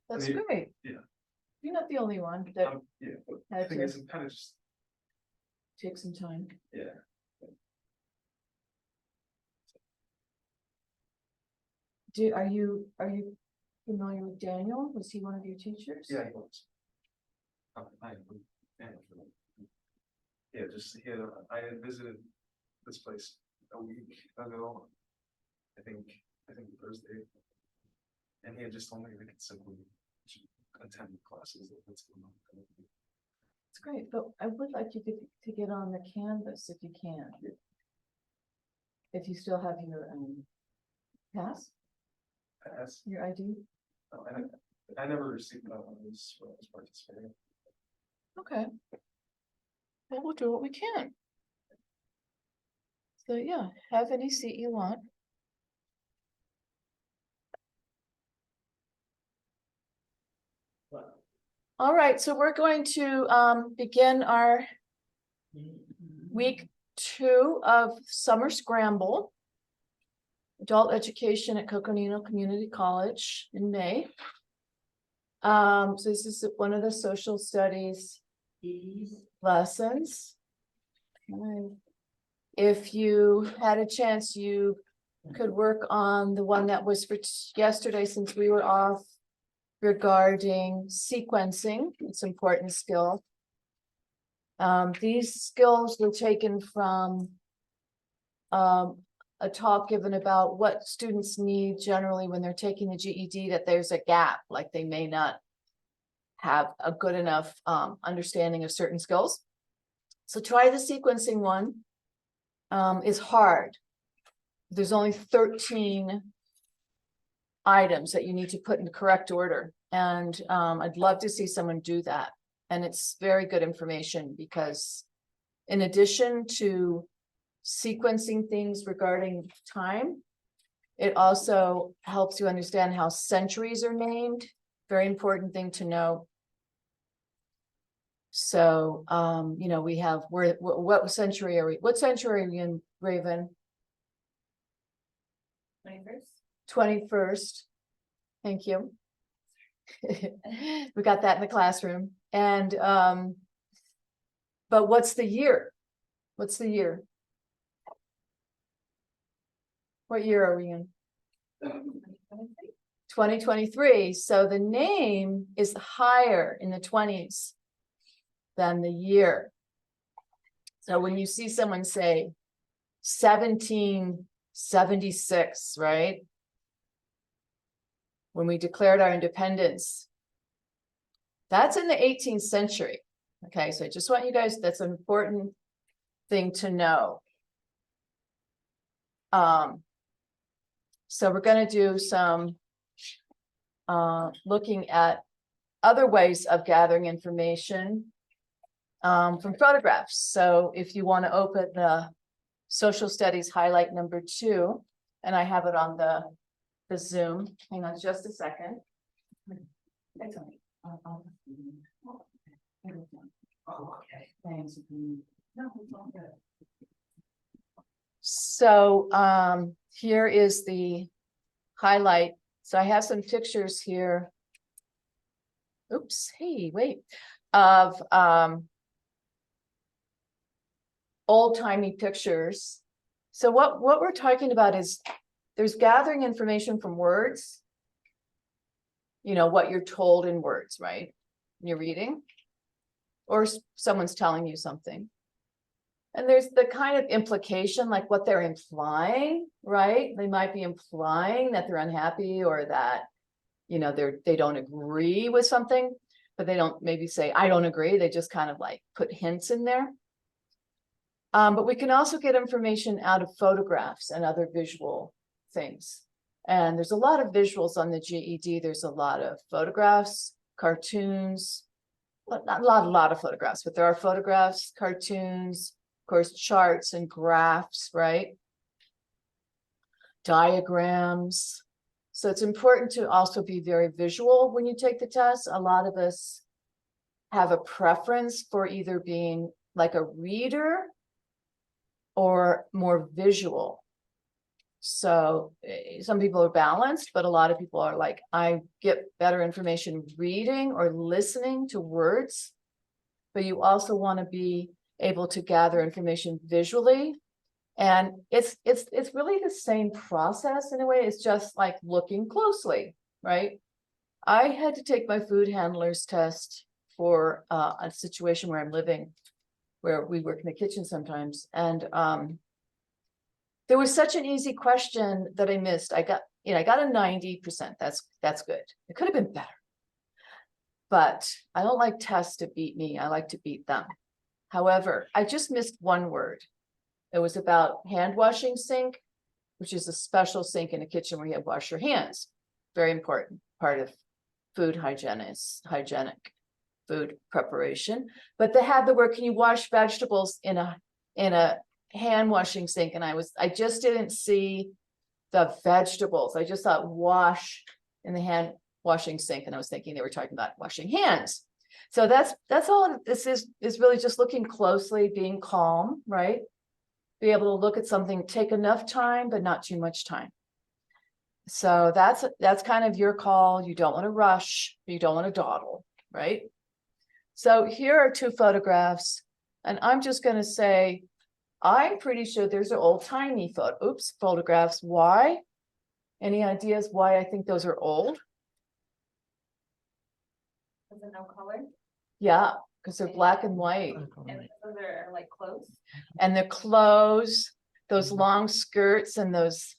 That's mean, great. yeah. You're not the only one that Yeah, but the had thing to is, I'm kind of just, take some time. yeah. Are you familiar with Daniel? Was he one of your teachers? Yeah, he was. Yeah, just I had visited this place a week ago. I think Thursday. And he had just told me they could simply attend classes. That's going on. It's great, but I would like you to get on the Canvas if you can. If you still have your pass, Yes. your ID. I never received that when I was participating. Okay. Well, we'll do what we can. So yeah, have any seat you want. All right, so we're going to begin our week 2 of Summer Scramble. Adult Education at Coconino Community College in May. So this is one of the social studies lessons. If you had a chance, you could work on the one that was for yesterday, since we were off, regarding sequencing. It's an important skill. These skills were taken from a talk given about what students need generally when they're taking the GED, that there's a gap, like they may not have a good enough understanding of certain skills. So try the sequencing one. It's hard. There's only 13 items that you need to put in the correct order. And I'd love to see someone do that. And it's very good information, because in addition to sequencing things regarding time, it also helps you understand how centuries are named. Very important thing to know. So, you know, we have, what century are we? What century are we in, Raven? 21st. 21st. Thank you. We got that in the classroom. And, but what's the year? What's the year? What year are we in? 2023. So the name is higher in the 20s than the year. So when you see someone say 1776, right? When we declared our independence, that's in the 18th century. Okay, so I just want you guys, that's an important thing to know. So we're going to do some looking at other ways of gathering information from photographs. So if you want to open the social studies highlight number 2, and I have it on the Zoom. Hang on just a second. That's all right. Oh, okay. Thanks. No, it's all good. So here is the highlight. So I have some pictures here. Oops, hey, wait. Of old-timey pictures. So what we're talking about is there's gathering information from words. You know, what you're told in words, right? You're reading, or someone's telling you something. And there's the kind of implication, like what they're implying, right? They might be implying that they're unhappy, or that, you know, they don't agree with something, but they don't maybe say, I don't agree. They just kind of like put hints in there. But we can also get information out of photographs and other visual things. And there's a lot of visuals on the GED. There's a lot of photographs, cartoons, well, not a lot of photographs, but there are photographs, cartoons, of course, charts and graphs, right? Diagrams. So it's important to also be very visual when you take the test. A lot of us have a preference for either being like a reader or more visual. So some people are balanced, but a lot of people are like, I get better information reading or listening to words. But you also want to be able to gather information visually. And it's really the same process in a way. It's just like looking closely, right? I had to take my food handler's test for a situation where I'm living, where we work in the kitchen sometimes. And there was such an easy question that I missed. I got a 90%. That's good. It could have been better. But I don't like tests to beat me. I like to beat them. However, I just missed one word. It was about hand washing sink, which is a special sink in a kitchen where you have to wash your hands. Very important part of food hygienic food preparation. But they had the word, can you wash vegetables in a hand washing sink? And I just didn't see the vegetables. I just thought wash in the hand washing sink. And I was thinking they were talking about washing hands. So that's all this is really just looking closely, being calm, right? Be able to look at something, take enough time, but not too much time. So that's kind of your call. You don't want to rush, you don't want to dawdle, right? So here are two photographs, and I'm just going to say, I'm pretty sure there's an old-timey photographs. Why? Any ideas why I think those are old? Is it no color? Yeah, because they're black and white. And those are like clothes. And the clothes, those long skirts and those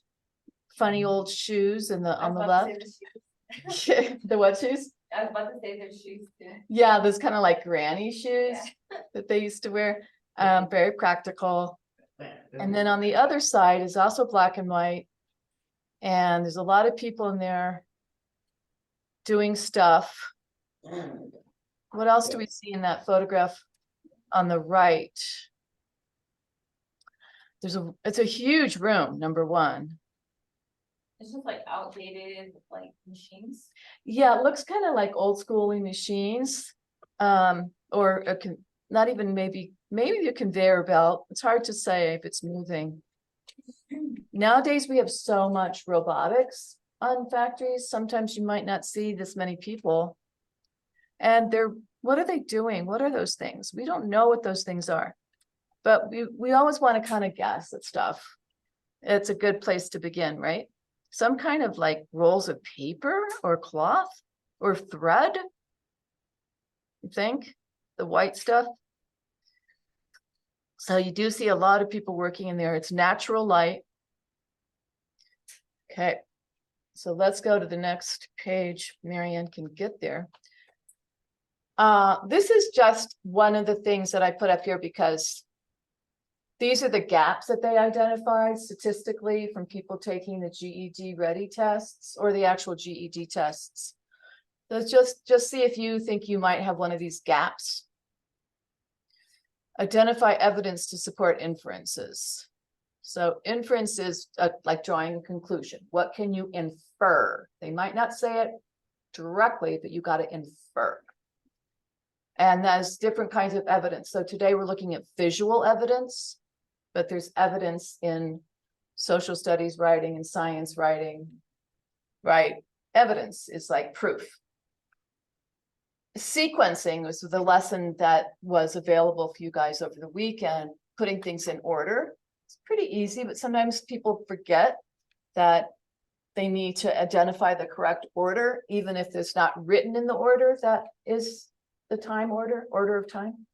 funny old shoes on the left. The what shoes? I was about to say their shoes too. Yeah, those kind of like granny shoes Yeah. that they used to wear. Very practical. And then on the other side is also black and white. And there's a lot of people in there doing stuff. What else do we see in that photograph on the right? It's a huge room, number one. It's just like outdated like machines. Yeah, it looks kind of like old schooly machines. Or not even maybe a conveyor belt. It's hard to say if it's moving. Nowadays, we have so much robotics on factories. Sometimes you might not see this many people. And what are they doing? What are those things? We don't know what those things are. But we always want to kind of guess at stuff. It's a good place to begin, right? Some kind of like rolls of paper or cloth or thread. You think? The white stuff. So you do see a lot of people working in there. It's natural light. Okay. So let's go to the next page. Marianne can get there. This is just one of the things that I put up here because these are the gaps that they identified statistically from people taking the GED ready tests or the actual GED tests. Let's just see if you think you might have one of these gaps. Identify evidence to support inferences. So inference is like drawing a conclusion. What can you infer? They might not say it directly, but you got to infer. And there's different kinds of evidence. So today we're looking at visual evidence, but there's evidence in social studies writing and science writing, right? Evidence is like proof. Sequencing was the lesson that was available for you guys over the weekend, putting things in order. It's pretty easy, but sometimes people forget that they need to identify the correct order, even if it's not written in the order that is the time order of time.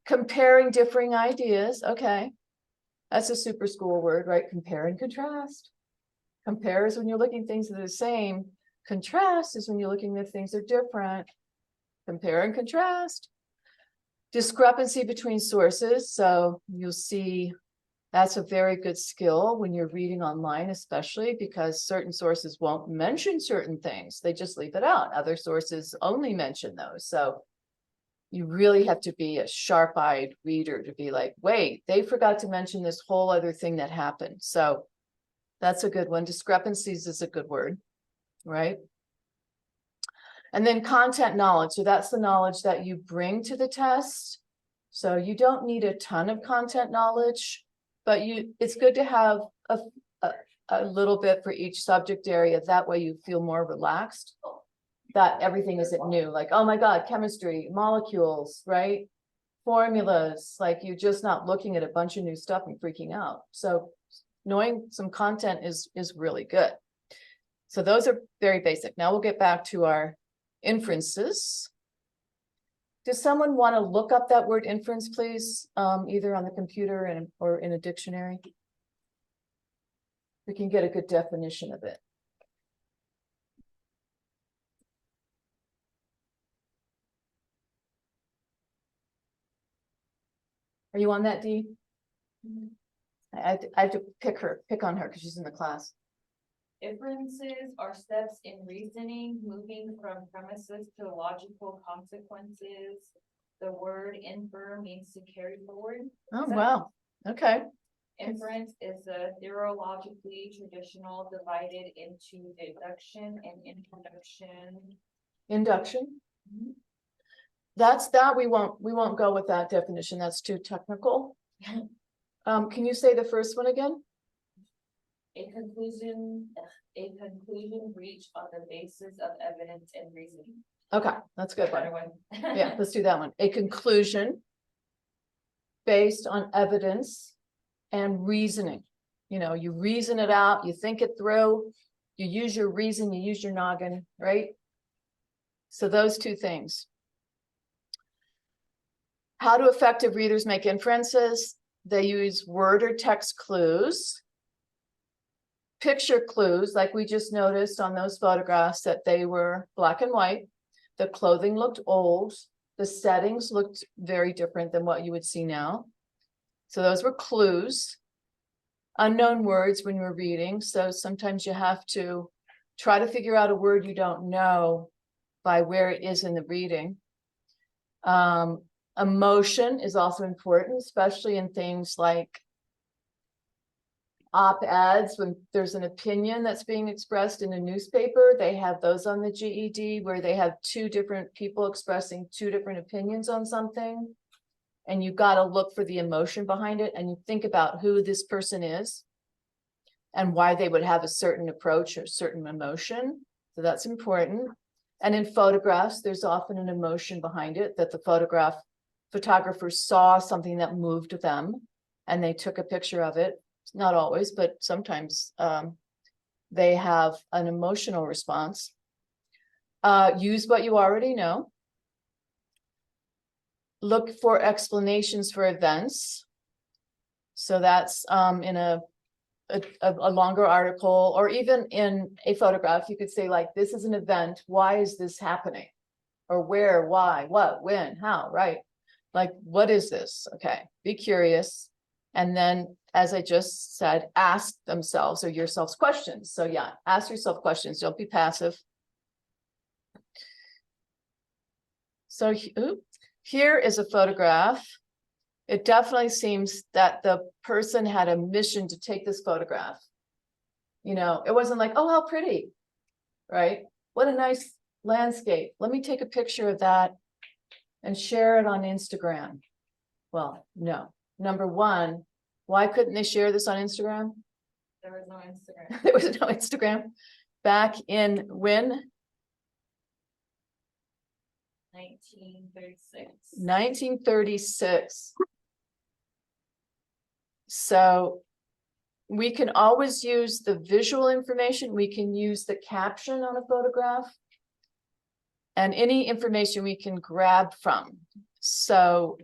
Comparing differing ideas. Okay. That's a super school word, right? Compare and contrast. Compare is when you're looking at things that are the same. Contrast is when you're looking at things that are different. Compare and contrast. Discrepancy between sources. So you'll see that's a very good skill when you're reading online, especially because certain sources won't mention certain things. They just leave it out. Other sources only mention those. So you really have to be a sharp-eyed reader to be like, wait, they forgot to mention this whole other thing that happened. So that's a good one. Discrepancies is a good word, right? And then content knowledge. So that's the knowledge that you bring to the test. So you don't need a ton of content knowledge, but it's good to have a little bit for each subject area. That way you feel more relaxed. That everything isn't new, like, oh my God, chemistry, molecules, right? Formulas, like you're just not looking at a bunch of new stuff and freaking out. So knowing some content is really good. So those are very basic. Now we'll get back to our inferences. Does someone want to look up that word inference, please? Either on the computer or in a dictionary. We can get a good definition of it. Are you on that, Dee? I have to pick on her because she's in the class. Inferences are steps in reasoning, moving from premises to logical consequences. The word infer means to carry forward. Oh, wow. Okay. Inference is a theologically traditional divided into deduction and introduction. Induction. Mhm. That's that. We won't go with that definition. That's too technical. Can you say the first one again? A conclusion reached on the basis of evidence and reasoning. Okay, that's a good one. Better one. Yeah, let's do that one. A conclusion based on evidence and reasoning. You know, you reason it out, you think it through, you use your reason, you use your noggin, right? So those two things. How do effective readers make inferences? They use word or text clues, picture clues, like we just noticed on those photographs that they were black and white. The clothing looked old. The settings looked very different than what you would see now. So those were clues. Unknown words when you're reading. So sometimes you have to try to figure out a word you don't know by where it is in the reading. Emotion is also important, especially in things like op-eds, when there's an opinion that's being expressed in a newspaper. They have those on the GED where they have two different people expressing two different opinions on something. And you've got to look for the emotion behind it, and you think about who this person is and why they would have a certain approach or certain emotion. So that's important. And in photographs, there's often an emotion behind it, that the photographer saw something that moved them and they took a picture of it. Not always, but sometimes they have an emotional response. Use what you already know. Look for explanations for events. So that's in a longer article, or even in a photograph, you could say, like, this is an event. Why is this happening? Or where, why, what, when, how, right? Like, what is this? Okay, be curious. And then, as I just said, ask themselves or yourselves questions. So yeah, ask yourself questions. Don't be passive. So here is a photograph. It definitely seems that the person had a mission to take this photograph. You know, it wasn't like, oh, how pretty, right? What a nice landscape. Let me take a picture of that and share it on Instagram. Well, no. Number one, why couldn't they share this on Instagram? There was no Instagram. There was no Instagram. Back in when? 1936. 1936. So we can always use the visual information. We can use the caption on a photograph and any information we can grab from. So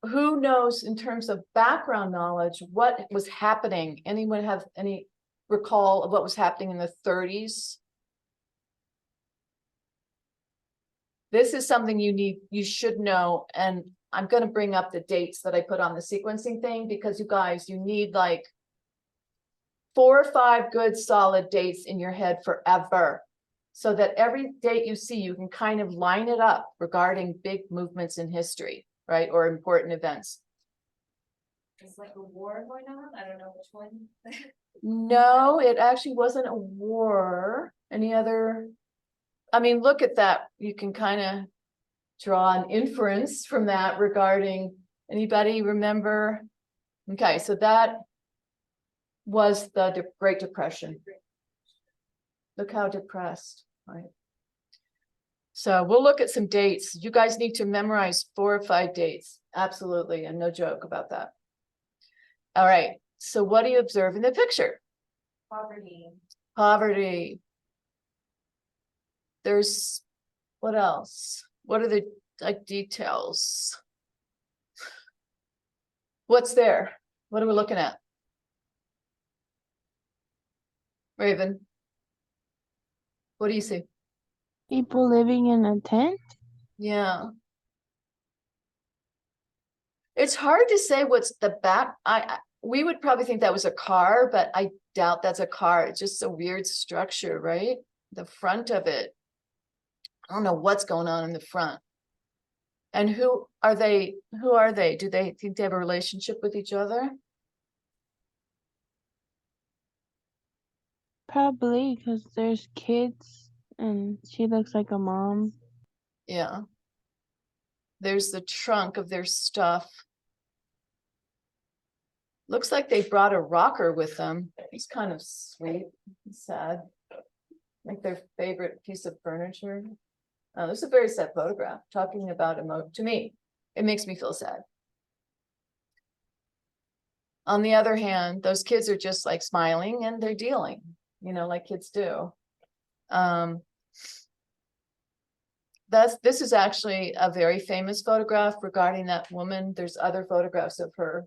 who knows in terms of background knowledge, what was happening? Anyone have any recall of what was happening in the 30s? This is something you should know. And I'm going to bring up the dates that I put on the sequencing thing, because you guys, you need like 4 or 5 good solid dates in your head forever, so that every date you see, you can kind of line it up regarding big movements in history, right? Or important events. It's like a war going on. I don't know which one. No, it actually wasn't a war. Any other? I mean, look at that. You can kind of draw an inference from that regarding, anybody remember Okay, so that was the Great Depression. Look how depressed, right? So we'll look at some dates. You guys need to memorize 4 or 5 dates. Absolutely, and no joke about that. All right, so what do you observe in the picture? Poverty. Poverty. There's, what else? What are the like details? What's there? What are we looking at? Raven. What do you see? People living in a tent? Yeah. It's hard to say what's the back. We would probably think that was a car, but I doubt that's a car. It's just a weird structure, right? The front of it. I don't know what's going on in the front. And who are they? Who are they? Do they think they have a relationship with each other? Probably because there's kids and she looks like a mom. Yeah. There's the trunk of their stuff. Looks like they brought a rocker with them. It's kind of sweet and sad. Like their favorite piece of furniture. Oh, this is a very sad photograph talking about to me, it makes me feel sad. On the other hand, those kids are just like smiling and they're dealing, like kids do. This is actually a very famous photograph regarding that woman. There's other photographs of her.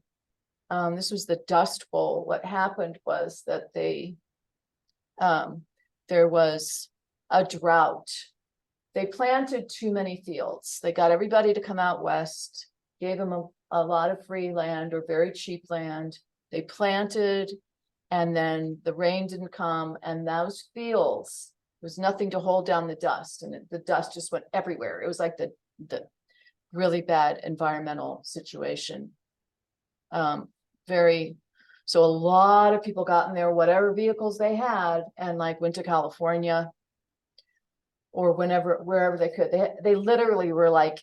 This was the Dust Bowl. What happened was that there was a drought. They planted too many fields. They got everybody to come out west, gave them a lot of free land or very cheap land. They planted, and then the rain didn't come, and those fields, there was nothing to hold down the dust, and the dust just went everywhere. It was like the really bad environmental situation. So a lot of people got in there, whatever vehicles they had, and like went to California or wherever they could. They literally were like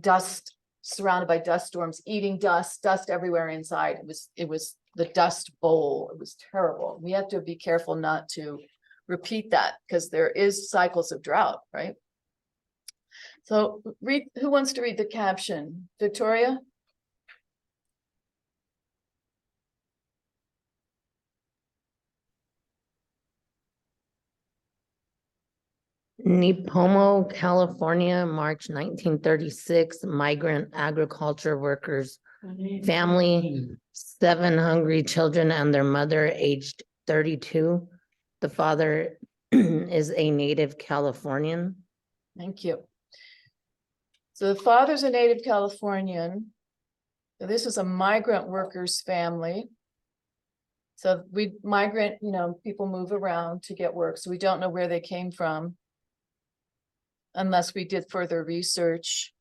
dust, surrounded by dust storms, eating dust everywhere inside. It was the Dust Bowl. It was terrible. We have to be careful not to repeat that because there is cycles of drought, right? So who wants to read the caption? Victoria? Nipomo, California, March 1936, migrant agriculture workers, family, 7 hungry children and their mother aged 32. The father is a native Californian. Thank you. So the father's a native Californian. So this is a migrant workers family. So migrant, people move around to get work. So we don't know where they came from unless we did further research.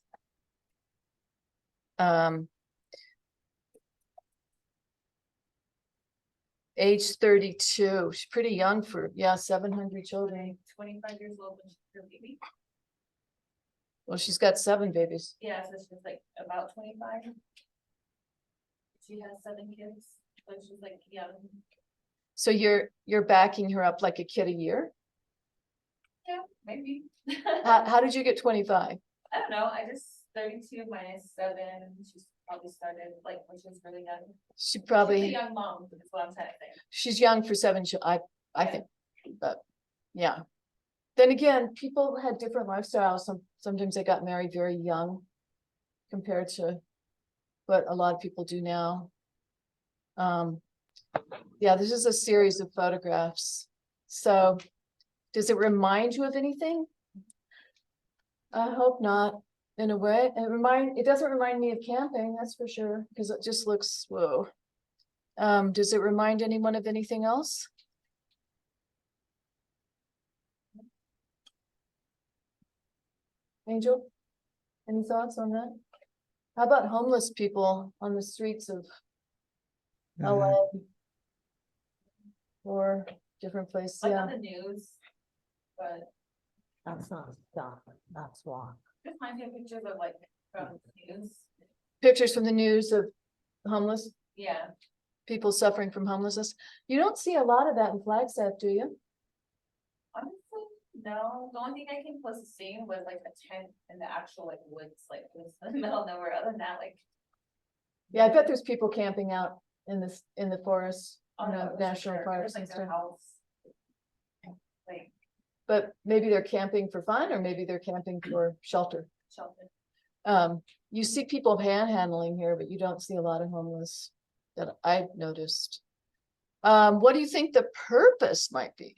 Age 32, she's pretty young for, 7 hungry children. 25 years old when she's her baby. Well, she's got 7 babies. Yeah, so she's like about 25. She has 7 kids, so she's like young. So you're backing her up like a kid a year? Yeah, maybe. How did you get 25? I don't know, I just 32 minus 7, she's probably started like when she was really young. She She's a probably, young mom, is what I'm trying to say. she's young for 7, I think, but yeah. Then again, people had different lifestyles. Sometimes they got married very young compared to what a lot of people do now. Yeah, this is a series of photographs. So does it remind you of anything? I hope not. In a way, it doesn't remind me of camping, that's for sure, because it just looks, whoa. Does it remind anyone of anything else? Angel, any thoughts on that? How about homeless people on the streets of LA or different places? Like Yeah, on the news, but That's not stuff, that's walk. just find pictures of like from the news. pictures from the news of homeless. Yeah, people suffering from homelessness. You don't see a lot of that in Flagstaff, do you? honestly, no, the only thing I came close to seeing was like a tent in the actual like woods, like it was in the middle of nowhere, other than that, like. Yeah, I bet there's people camping out in this, in the forests, Oh, you no, know, it was for national sure. parks There's, and like, their stuff. house. Like But maybe they're camping for fun, or maybe they're camping for shelter. shelter. You see people panhandling here, but you don't see a lot of homeless that I've noticed. What do you think the purpose might be?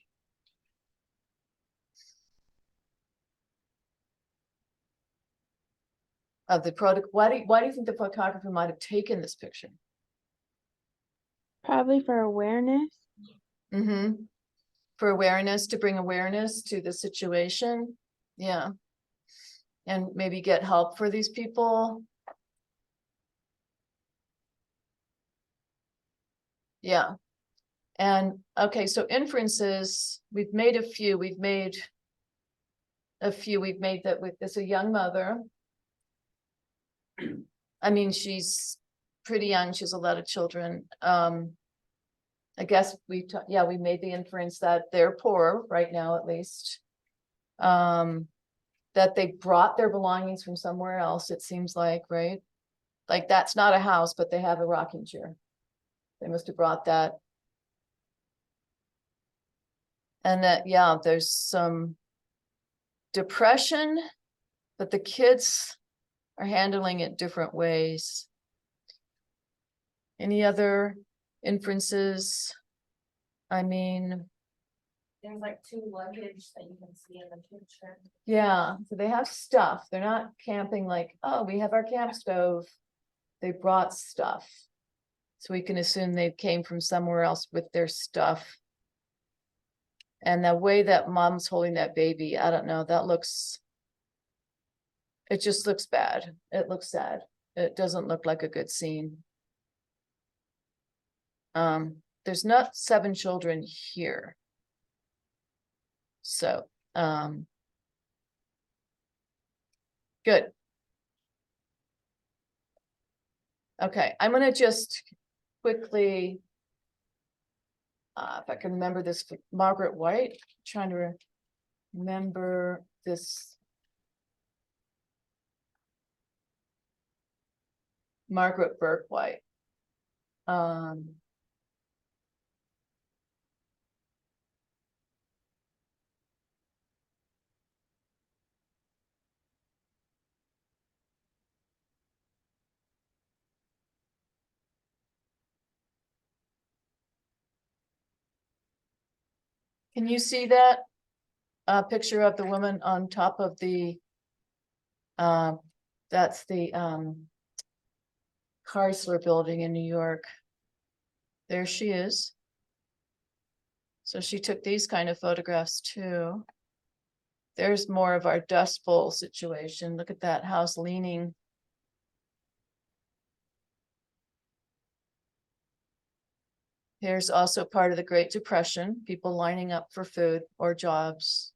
Of the product, why do you think the photographer might have taken this picture? Probably for awareness. Mm-hmm. For awareness, to bring awareness to the situation, yeah. And maybe get help for these people. Yeah. And, okay, so inferences, we've made a few, we've made that with, it's a young mother. I mean, she's pretty young, she has a lot of children. I guess we made the inference that they're poor right now, at least. That they brought their belongings from somewhere else, it seems like, right? Like, that's not a house, but they have a rocking chair. They must have brought that. And that, yeah, there's some depression, but the kids are handling it different ways. Any other inferences? I mean, There's like 2 luggage that you can see in the picture. yeah, so they have stuff. They're not camping like, oh, we have our camp stove. They brought stuff. So we can assume they came from somewhere else with their stuff. And the way that mom's holding that baby, I don't know, that looks, it just looks bad. It looks sad. It doesn't look like a good scene. There's not 7 children here. So, good. Okay, I'm gonna just quickly, if I can remember this, Margaret White, trying to remember this. Margaret Burke White. Can you see that? Picture of the woman on top of the, that's the, Chrysler building in New York. There she is. So she took these kind of photographs too. There's more of our Dust Bowl situation. Look at that house leaning. Here's also part of the Great Depression, people lining up for food or jobs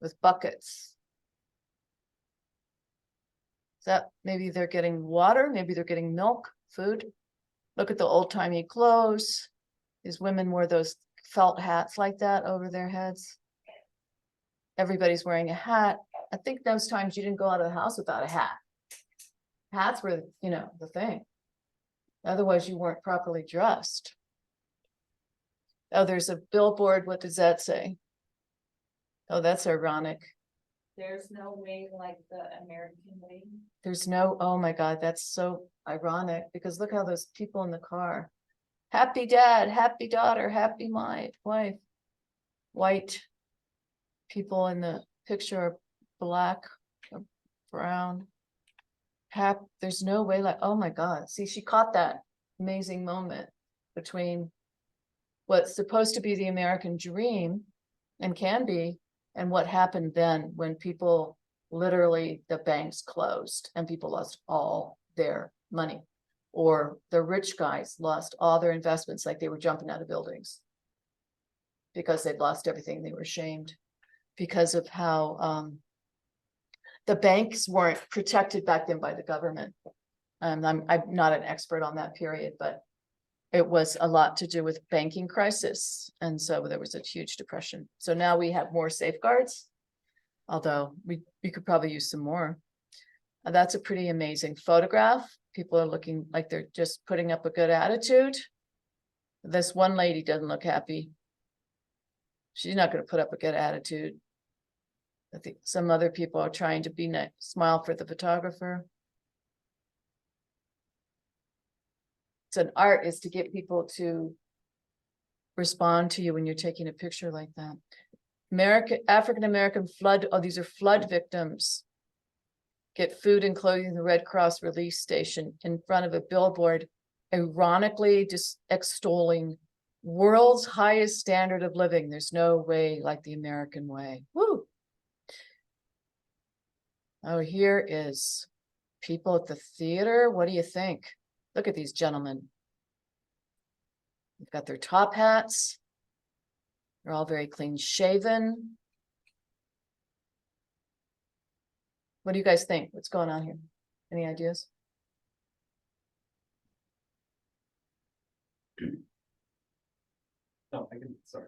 with buckets. That maybe they're getting water, maybe they're getting milk, food. Look at the old timey clothes. These women wore those felt hats like that over their heads. Everybody's wearing a hat. I think those times you didn't go out of the house without a hat. Hats were, you know, the thing. Otherwise you weren't properly dressed. Oh, there's a billboard. What does that say? Oh, that's ironic. There's no way like the American way. There's no, oh my God, that's so ironic because look how those people in the car. Happy dad, happy daughter, happy my wife. White people in the picture are black or brown. There's no way like, oh my God, see, she caught that amazing moment between what's supposed to be the American dream and can be, and what happened then when people literally, the banks closed and people lost all their money. Or the rich guys lost all their investments, like they were jumping out of buildings because they'd lost everything. They were ashamed because of how the banks weren't protected back then by the government. I'm not an expert on that period, but it was a lot to do with banking crisis. And so there was a huge depression. So now we have more safeguards, although we could probably use some more. That's a pretty amazing photograph. People are looking like they're just putting up a good attitude. This one lady doesn't look happy. She's not going to put up a good attitude. I think some other people are trying to be nice, smile for the photographer. So an art is to get people to respond to you when you're taking a picture like that. African-American flood, oh, these are flood victims. Get food and clothing in the Red Cross relief station in front of a billboard, ironically just extolling world's highest standard of living. There's no way like the American way. Woo! Oh, here is people at the theater. What do you think? Look at these gentlemen. They've got their top hats. They're all very clean shaven. What do you guys think? What's going on here? Any ideas? No, sorry,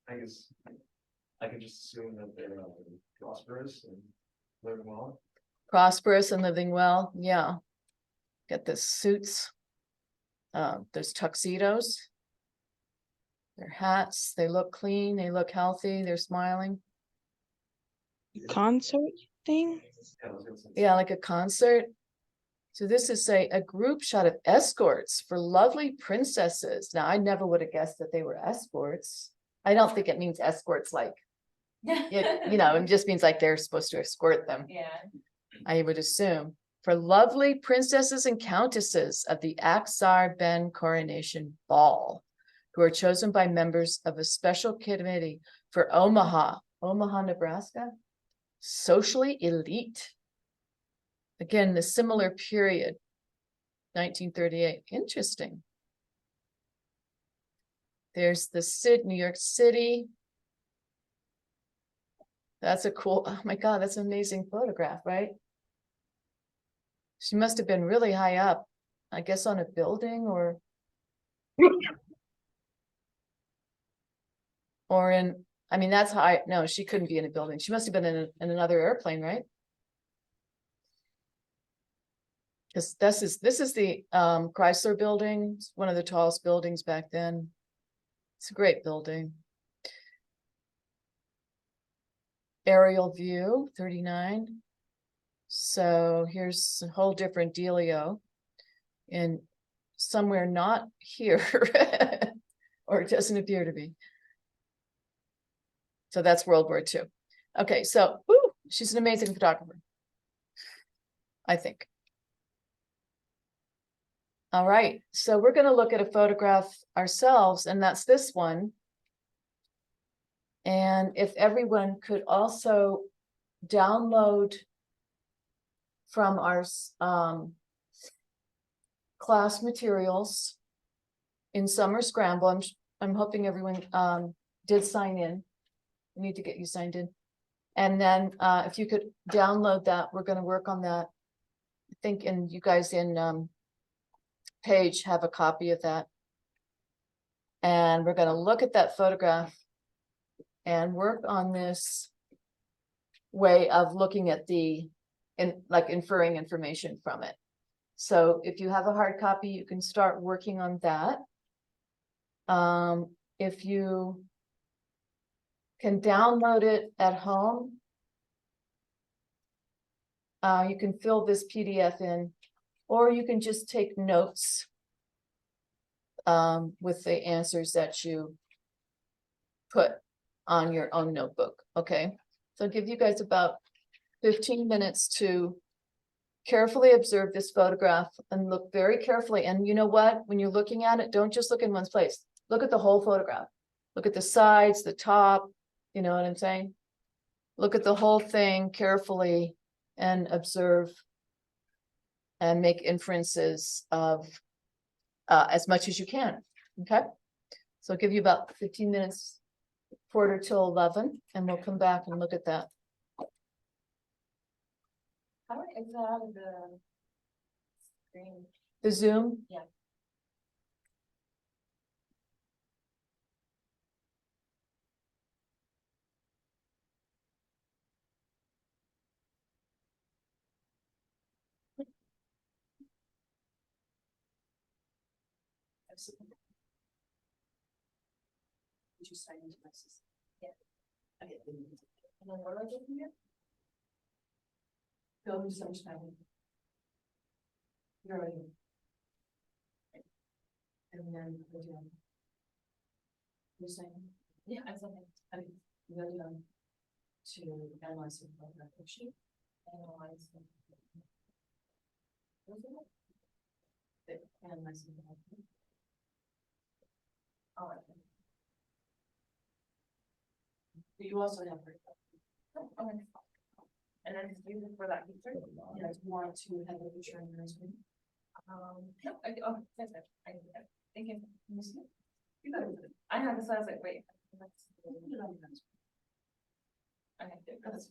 I guess, I can just assume that they're prosperous and living well. Prosperous and living well. Yeah. Get the suits. There's tuxedos. Their hats. They look clean. They look healthy. They're smiling. Concert thing? Yeah, I was gonna say- Yeah, like a concert. So this is a group shot of escorts for lovely princesses. Now, I never would have guessed that they were escorts. I don't think it means escorts like, it just means like they're supposed to escort them. Yeah. I would assume, for lovely princesses and countesses of the Aksar Ben Coronation Ball, who are chosen by members of a special committee for Omaha, Nebraska, socially elite. Again, the similar period, 1938. Interesting. There's the New York City. That's a cool, oh my God, that's an amazing photograph, right? She must have been really high up, I guess on a building or in, I mean, that's high. No, she couldn't be in a building. She must have been in another airplane, right? Because this is the Chrysler building. It's one of the tallest buildings back then. It's a great building. Aerial view, 39. So here's a whole different dealio in somewhere not here, or it doesn't appear to be. So that's World War II. Okay, so she's an amazing photographer, I think. All right, so we're going to look at a photograph ourselves, and that's this one. And if everyone could also download from our class materials in Summer Scramble. I'm hoping everyone did sign in. We need to get you signed in. And then if you could download that, we're going to work on that. I think, and you guys in Page have a copy of that. And we're going to look at that photograph and work on this way of looking at like inferring information from it. So if you have a hard copy, you can start working on that. If you can download it at home, you can fill this PDF in, or you can just take notes with the answers that you put on your own notebook. Okay, so I'll give you guys about 15 minutes to carefully observe this photograph and look very carefully. And you know what? When you're looking at it, don't just look in one place. Look at the whole photograph. Look at the sides, the top, you know what I'm saying? Look at the whole thing carefully and observe and make inferences of as much as you can, okay? So I'll give you about 15 minutes, 11:45, and we'll come back and look at that. How do I exit out of the screen. The Zoom? Yeah. Did you sign into my system? Yeah. Okay. And then what do I do from here? Go to some time. You're ready. And then go down. You're saying, Yeah, I'm something. I mean, you go down to analyze the program sheet. Analyze. Analyze the program. All right. You also have. Oh, okay. And then just use it for that picture? You guys want to have a picture in your screen? No, that's it. I did that. Thank you. You got it. I had this, I was like, wait. Put it on your screen. Okay, good. That's-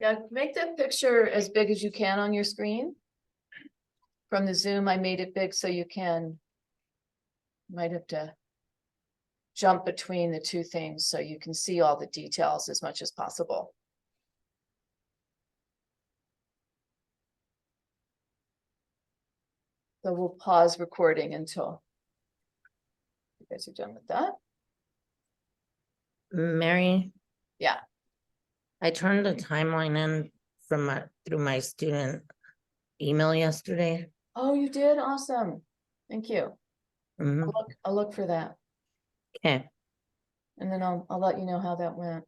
Yeah, make that picture as big as you can on your screen. From the Zoom, I made it big so you can. Might have to jump between the two things so you can see all the details as much as possible. So we'll pause recording until you guys are done with that. Mary? Yeah. I turned the timeline in from through my student email yesterday. Oh, you did? Awesome. Thank you. Mhm. I'll look for that Okay, and then I'll let you know how that went.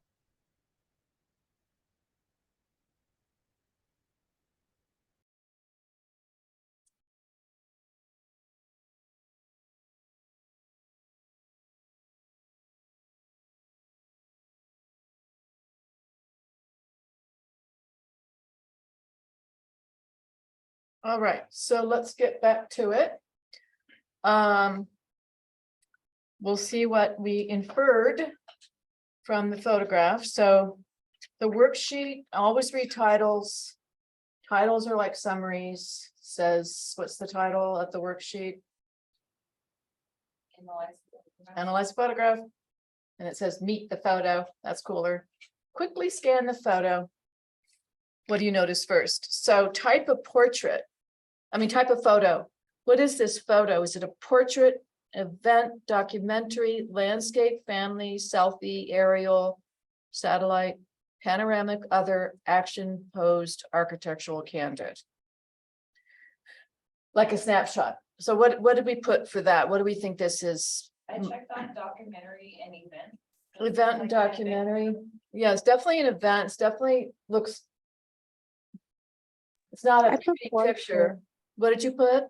All right, so let's get back to it. We'll see what we inferred from the photograph. So the worksheet, always read titles. Titles are like summaries, says, what's the title of the worksheet? Analyze. Analyze photograph. And it says meet the photo. That's cooler. Quickly scan the photo. What do you notice first? So type of portrait. Type of photo. What is this photo? Is it a portrait, event, documentary, landscape, family, selfie, aerial, satellite, panoramic, other, action, posed, architectural, candid? Like a snapshot. So what did we put for that? What do we think this is? I checked on documentary and event. Event and Like documentary. Yeah, it's definitely an event. It's definitely looks. It's not I a put pretty portrait. picture. What did you put?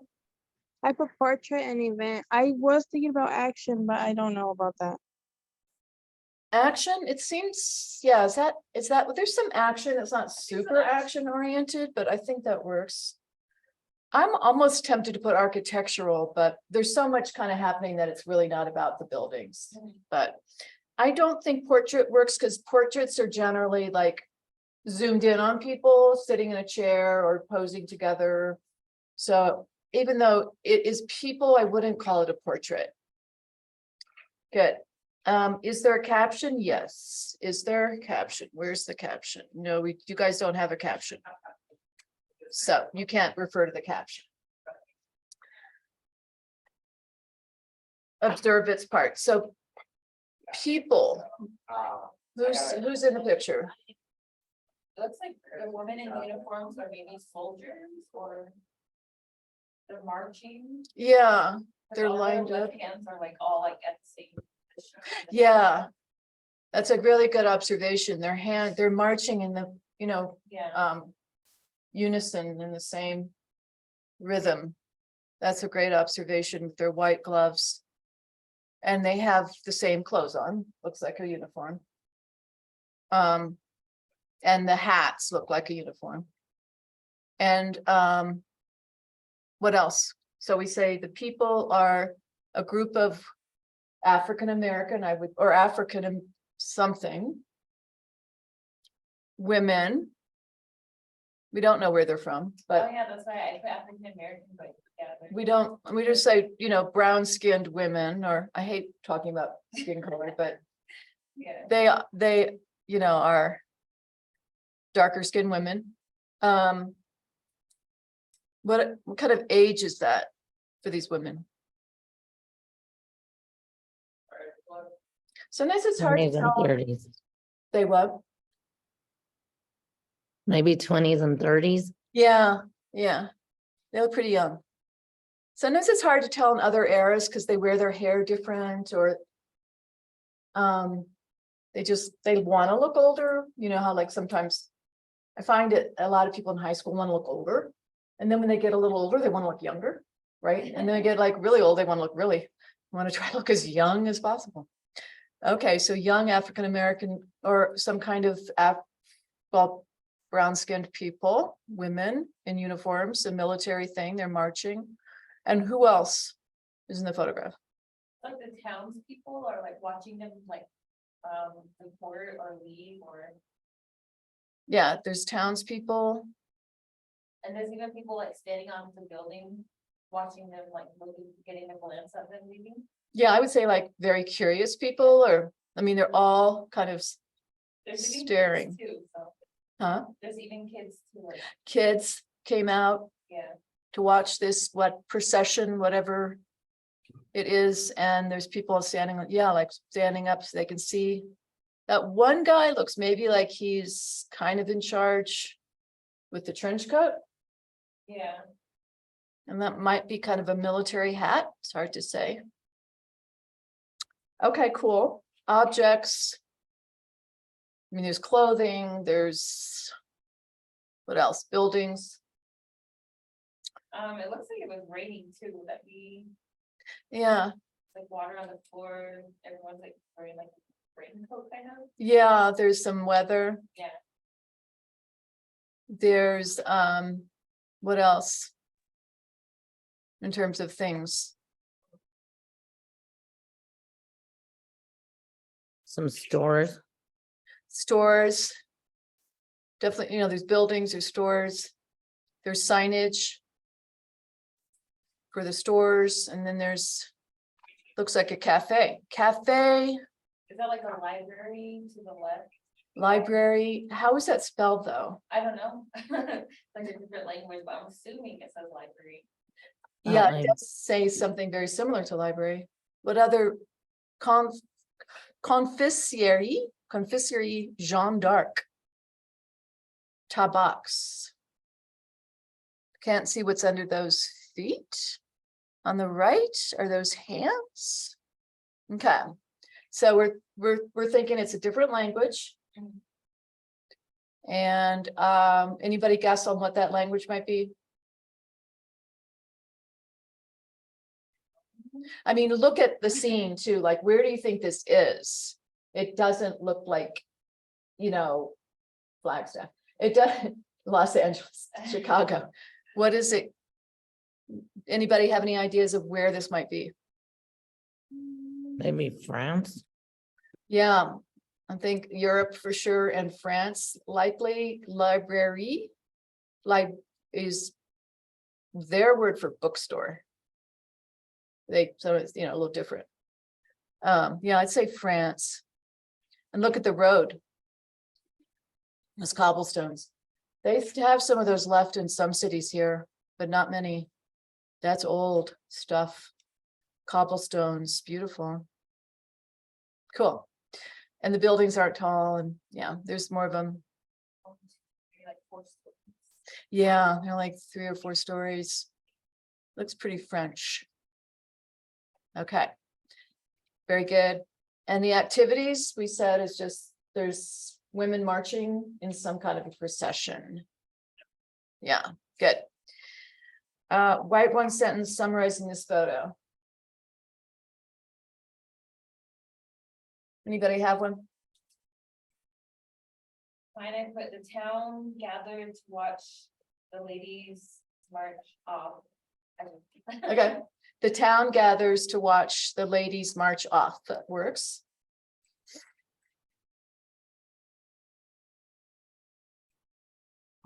I put portrait and event. I was thinking about action, but I don't know about that. Action, it seems, yeah, is that, there's some action, it's not super action oriented, but I think that works. I'm almost tempted to put architectural, but there's so much kind of happening that it's really not about the buildings. But I don't think portrait works because portraits are generally like zoomed in on people sitting in a chair or posing together. So even though it is people, I wouldn't call it a portrait. Good. Is there a caption? Yes. Is there a caption? Where's the caption? No, you guys don't have a caption. So you can't refer to the caption. Observe its part. So people, who's in the picture? It looks like the women in uniforms are maybe soldiers or they're marching. Yeah, 'Cause they're all their lined up. left hands are like all like at the same position. Yeah. That's a really good observation. They're marching in the, Yeah. unison in the same rhythm. That's a great observation with their white gloves. And they have the same clothes on, looks like a uniform. And the hats look like a uniform. And what else? So we say the people are a group of African American, or African something. women. We don't know where they're from, Oh, but yeah, that's why I put African American, but yeah. we just say, brown skinned women, or I hate talking about skin color, but Yeah. they, are darker skinned women. What kind of age is that for these women? Sometimes it's hard to 20s and tell. 30s, They what? maybe 20s and 30s. Yeah, they look pretty young. Sometimes it's hard to tell in other eras because they wear their hair different, or they want to look older. You know how like sometimes I find it, a lot of people in high school want to look older, and then when they get a little older, they want to look younger, right? And then they get like really old, they want to look really, want to try to look as young as possible. Okay, so young African American or some kind of brown-skinned people, women in uniforms, a military thing, they're marching. And who else is in the photograph? Like the townspeople are like watching them like, report or leave or, Yeah, there's townspeople. and there's even people like standing on the building, watching them like looking, getting a glance at them leaving. Yeah, I would say like very curious people, or, I mean, they're all kind of, There's even Staring. kids too, so huh? there's even kids too, like, Kids came out yeah. to watch this, procession, whatever it is, and there's people standing, like standing up so they can see. That one guy looks maybe like he's kind of in charge with the trench coat, Yeah, and that might be kind of a military hat. It's hard to say. Okay, cool. Objects. I mean, there's clothing, there's what else? Buildings. it looks like it was raining too, would that be Yeah, like water on the floor, everyone's like wearing like a raincoat kind of? yeah, there's some weather. Yeah. There's what else? In terms of things. Some stores. Stores. Definitely, there's buildings, there's stores, there's signage for the stores, and then there's, looks like a cafe. Is that like a library to the left? Library. How is that spelled though? I don't know. Like a different language, but I'm assuming it says library. Yeah, I- it does say something very similar to library. What other confiserie Jeanne d'Arc. Tabacs. Can't see what's under those feet. On the right are those hands. Okay, so we're thinking it's a different language. And anybody guess on what that language might be? I mean, look at the scene too, like where do you think this is? It doesn't look like, Flagstaff. It doesn't, Los Angeles, Chicago. What is it? Anybody have any ideas of where this might be? Maybe France. Yeah, I think Europe for sure, and France likely. Library, is their word for bookstore. So it's, a little different. Yeah, I'd say France. And look at the road. Those cobblestones. They have some of those left in some cities here, but not many. That's old stuff. Cobblestones, beautiful. Cool. And the buildings aren't tall, and yeah, there's more of them. Like 4 stories. Yeah, they're like 3 or 4 stories. Looks pretty French. Okay. Very good. And the activities we said is just, there's women marching in some kind of a procession. Yeah, good. Write one sentence summarizing this photo. Anybody have one? Fine, I put the town gathered to watch the ladies march off. Okay. The town gathers to watch the ladies march off. That works.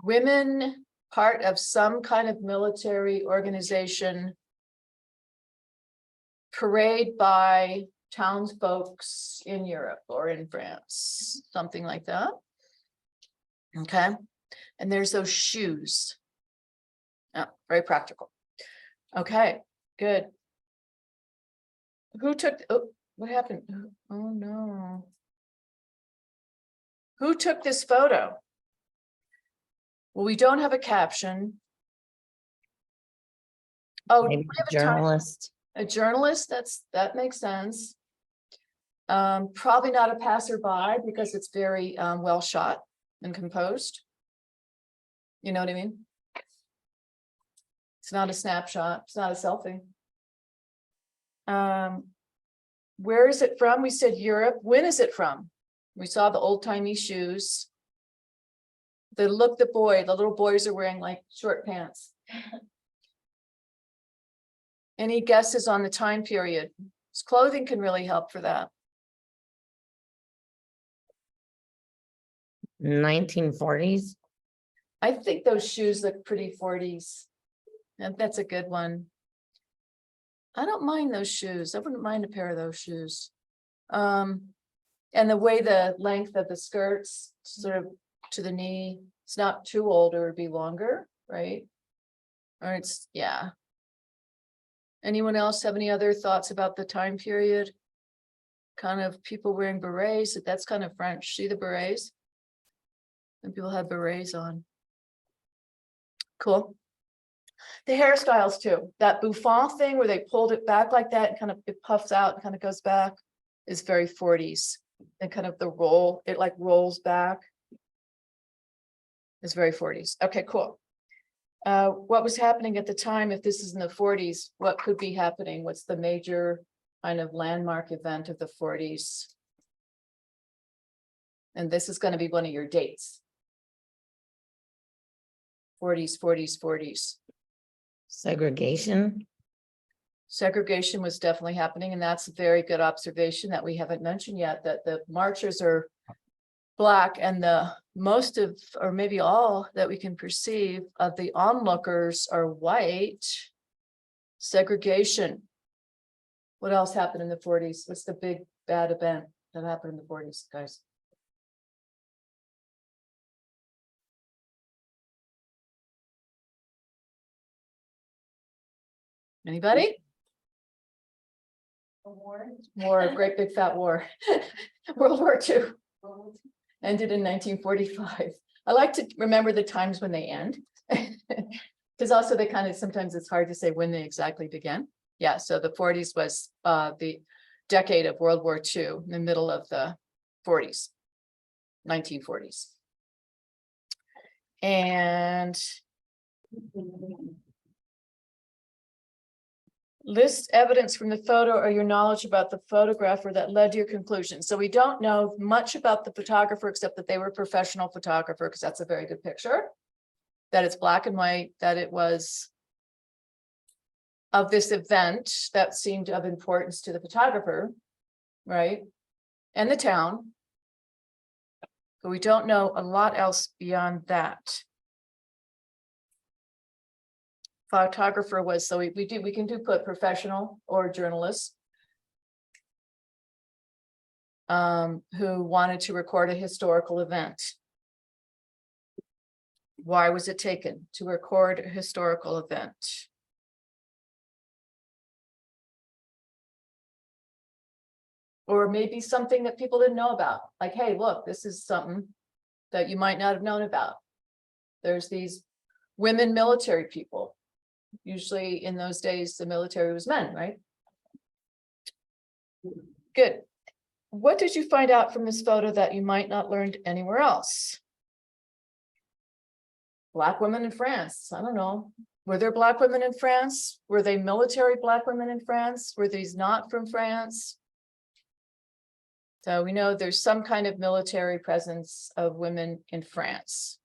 Women, part of some kind of military organization. Parade by townsfolks in Europe or in France, something like that. Okay, and there's those shoes. Yeah, very practical. Okay, good. Who took, oh, what happened? Oh, no. Who took this photo? Well, we don't have a caption. Oh, we Maybe have a time- journalist. a journalist, that makes sense. Probably not a passerby because it's very well shot and composed. You know what I mean? It's not a snapshot, it's not a selfie. Where is it from? We said Europe. When is it from? We saw the old-timey shoes. The little boys are wearing like short pants. Any guesses on the time period? Clothing can really help for that. 1940s. I think those shoes look pretty 40s. And that's a good one. I don't mind those shoes. I wouldn't mind a pair of those shoes. And the way the length of the skirts sort of to the knee, it's not too old, it would be longer, right? Or it's, yeah. Anyone else have any other thoughts about the time period? Kind of people wearing berets, that's kind of French. See the berets? And people have berets on. Cool. The hairstyles too, that bouffant thing where they pulled it back like that and kind of it puffs out and kind of goes back is very 40s. And kind of the roll, it like rolls back. Is very 40s. Okay, cool. What was happening at the time, if this is in the 40s, what could be happening? What's the major kind of landmark event of the 40s? And this is going to be one of your dates. 40s, 40s, 40s. Segregation. Segregation was definitely happening, and that's a very good observation that we haven't mentioned yet, that the marchers are Black and the most of, or maybe all that we can perceive of the onlookers are white. Segregation. What else happened in the 40s? What's the big bad event that happened in the 40s, guys? Anybody? The war. War, a great big fat war. World War II ended in 1945. I like to remember the times when they end. Because also they kind of, sometimes it's hard to say when they exactly began. Yeah, so the 40s was the decade of World War II, in the middle of the 40s, 1940s. And list evidence from the photo or your knowledge about the photographer that led to your conclusion. So we don't know much about the photographer except that they were a professional photographer, because that's a very good picture. That it's black and white, that it was of this event that seemed of importance to the photographer, right? And the town. But we don't know a lot else beyond that. Photographer was, so we can put professional or journalist. Who wanted to record a historical event. Why was it taken? To record a historical event. Or maybe something that people didn't know about. Like, hey, look, this is something that you might not have known about. There's these women military people. Usually in those days, the military was men, right? Good. What did you find out from this photo that you might not learn anywhere else? Black women in France. I don't know. Were there Black women in France? Were they military Black women in France? Were these not from France? So we know there's some kind of military presence of women in France.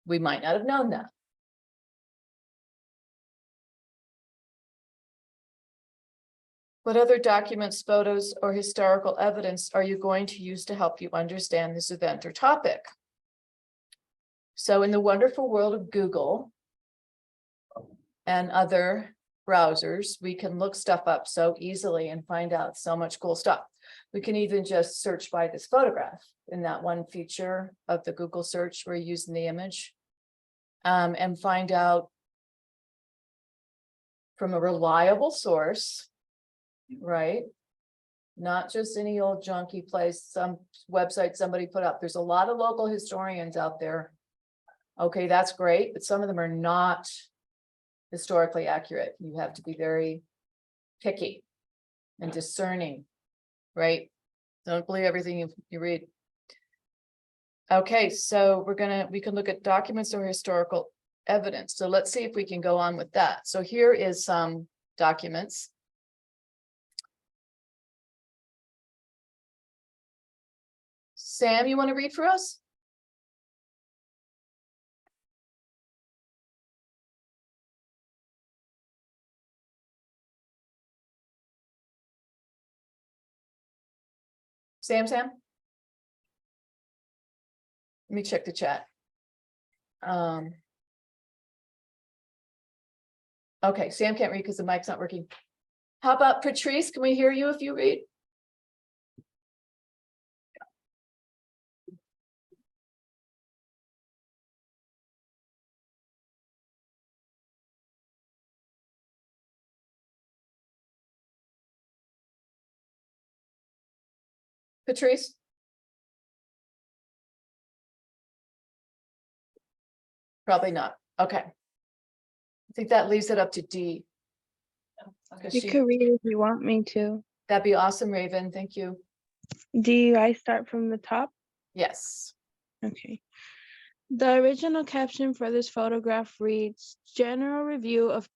We might not have known that. What other documents, photos, or historical evidence are you going to use to help you understand this event or topic? So in the wonderful world of Google and other browsers, we can look stuff up so easily and find out so much cool stuff. We can even just search by this photograph in that one feature of the Google search where you're using the image. And find out from a reliable source, right? Not just any old junky place, some website somebody put up. There's a lot of local historians out there. Okay, that's great, but some of them are not historically accurate. You have to be very picky and discerning, right? Don't believe everything you read. Okay, so we can look at documents or historical evidence. So let's see if we can go on with that. So here is some documents. Sam, you want to read for us? Sam? Let me check the chat. Okay, Sam can't read because the mic's not working. How about Patrice? Can we hear you if you read? Patrice? Probably not. Okay. I think that leaves it up to D. 'Cause You she- could read if you want me to. That'd be awesome, Raven. Thank you. Do I start from the top? Yes. Okay. The original caption for this photograph reads, "General review of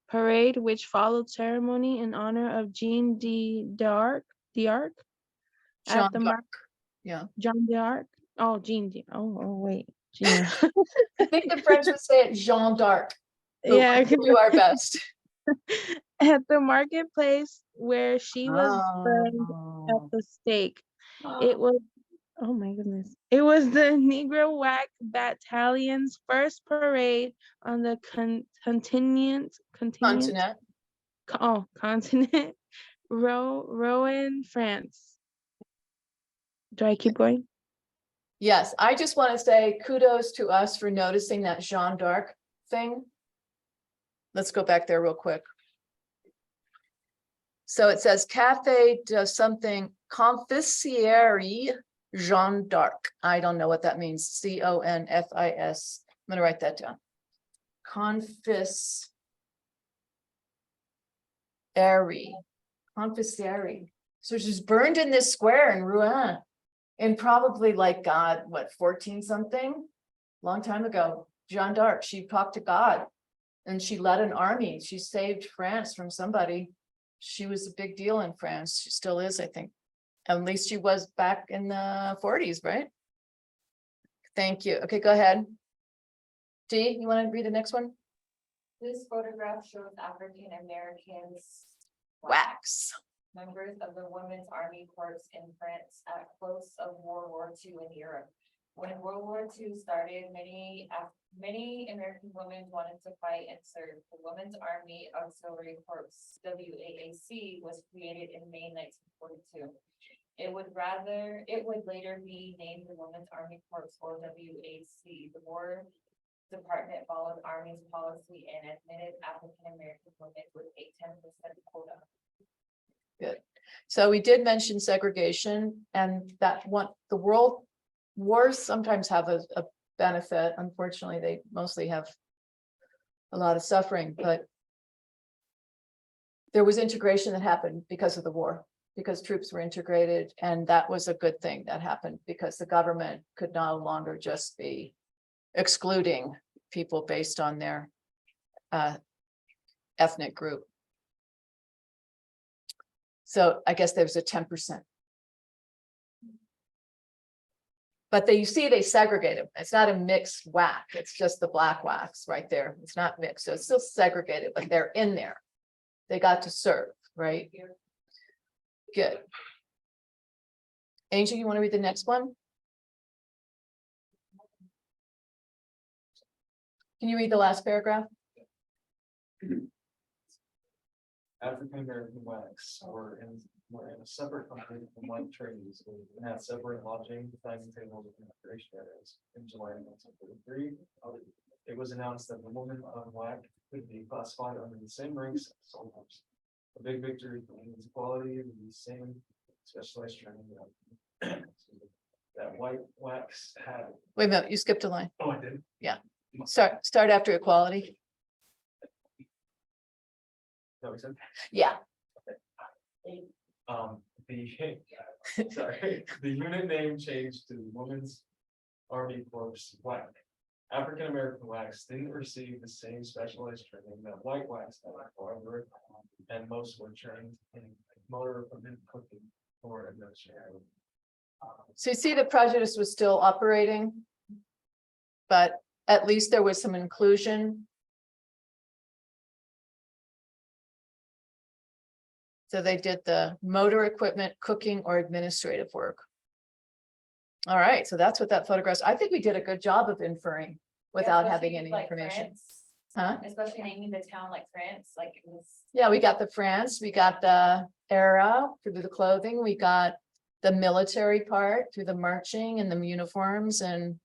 parade which followed ceremony in honor of Jean d'Arc Jean at the d'Arc. Yeah. Jean d'Arc. Oh, wait. Jean. I think the French would say it Jean d'Arc. but Yeah, we'll do our best. at the marketplace where she was burned at Oh. the stake. It was, oh my goodness. It was the Negro Whack Battalion's first parade on the continent, Continent. Rouen, France. Do I keep going? Yes, I just want to say kudos to us for noticing that Jean d'Arc thing. Let's go back there real quick. So it says cafe does something confiserie Jean d'Arc. I don't know what that means. CONFIS. I'm gonna write that down. Confiserie. So she's burned in this square in Rouen. And probably like God, what, 14 something? Long time ago, Jeanne d'Arc, she talked to God and she led an army. She saved France from somebody. She was a big deal in France. She still is, I think. At least she was back in the 40s, right? Thank you. Okay, go ahead. Dee, you want to read the next one? This photograph shows African Americans. Wax. Members of the Women's Army Corps in France at close of World War II in Europe. When World War II started, many American women wanted to fight and serve. The Women's Army Auxiliary Corps, WAAC, was created in May 1942. It would later be named the Women's Army Corps, or WAC. The War Department followed Army's policy and admitted African American women with a 10% quota. Good. So we did mention segregation and that the world wars sometimes have a benefit. Unfortunately, they mostly have a lot of suffering, but there was integration that happened because of the war, because troops were integrated. And that was a good thing that happened because the government could no longer just be excluding people based on their ethnic group. So I guess there's a 10%. But you see they segregated. It's not a mixed whack. It's just the black wax right there. It's not mixed. So it's still segregated, but they're in there. They got to serve, right? Good. Angel, you want to read the next one? Can you read the last paragraph? African American blacks were in a separate country from white trainees and had separate lodging, dining tables, and recreation areas. In July 1943, it was announced that the women of black could be classified under the same ranks as soldiers. A big victory for women's equality and the same specialized training that white blacks had. Wait a minute, you skipped a line. Oh, I did. Start after equality. That makes sense. Yeah, The, sorry, the unit name changed to Women's Army Corps Black. African American blacks didn't receive the same specialized training that white blacks had, however, and most were trained in motor equipment, cooking, or administration. so you see the prejudice was still operating. But at least there was some inclusion. So they did the motor equipment, cooking, or administrative work. All right, so that's what that photograph, I think we did a good job of inferring without having Especially any like information. France, Huh? Especially naming the town like France, like it was. Yeah, we got the France, we got the era through the clothing, we got the military part through the marching and the uniforms and.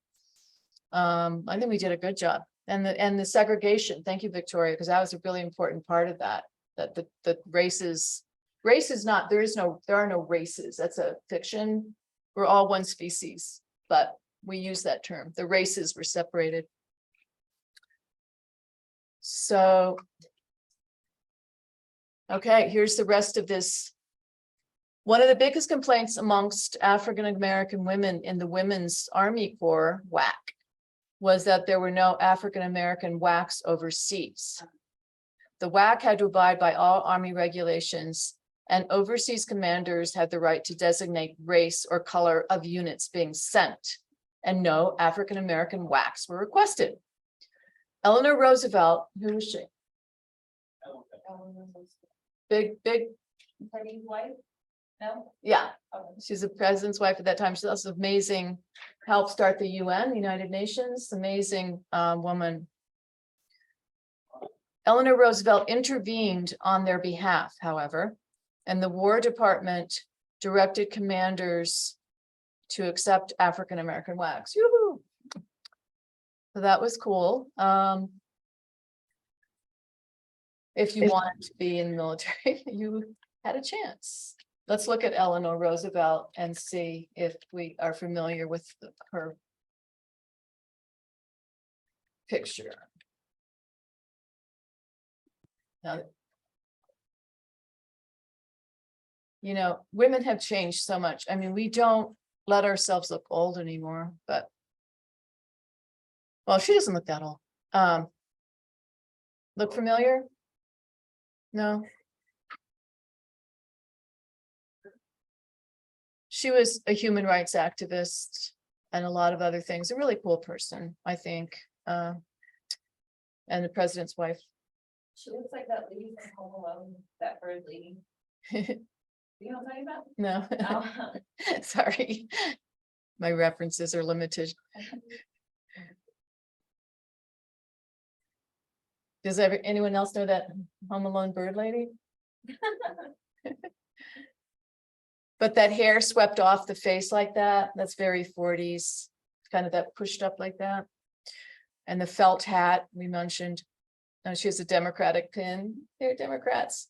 I think we did a good job. And the segregation, thank you, Victoria, because that was a really important part of that, that the races not, there are no races. That's a fiction. We're all one species, but we use that term. The races were separated. So. Okay, here's the rest of this. One of the biggest complaints amongst African American women in the Women's Army Corps, WAC, was that there were no African American WACs overseas. The WAC had to abide by all Army regulations, and overseas commanders had the right to designate race or color of units being sent, and no African American WACs were requested. Eleanor Roosevelt, who was she? Big, Freddie's wife? No? yeah, Okay. she's the president's wife at that time. She's also amazing, helped start the UN, the United Nations, amazing woman. Eleanor Roosevelt intervened on their behalf, however, and the War Department directed commanders to accept African American WACs. Yoo-hoo! So that was cool. If you wanted to be in the military, you had a chance. Let's look at Eleanor Roosevelt and see if we are familiar with her picture. Now, you know, women have changed so much. I mean, we don't let ourselves look old anymore, but well, she doesn't look that old. Look familiar? No. She was a human rights activist and a lot of other things. A really cool person, I think. And the president's wife. She looks like that lady from Home Alone, that bird lady. You know what I'm talking about? No, Oh. sorry. My references are limited. Does anyone else know that Home Alone bird lady? But that hair swept off the face like that, that's very 40s, kind of that pushed up like that. And the felt hat we mentioned. She has a Democratic pin. They're Democrats.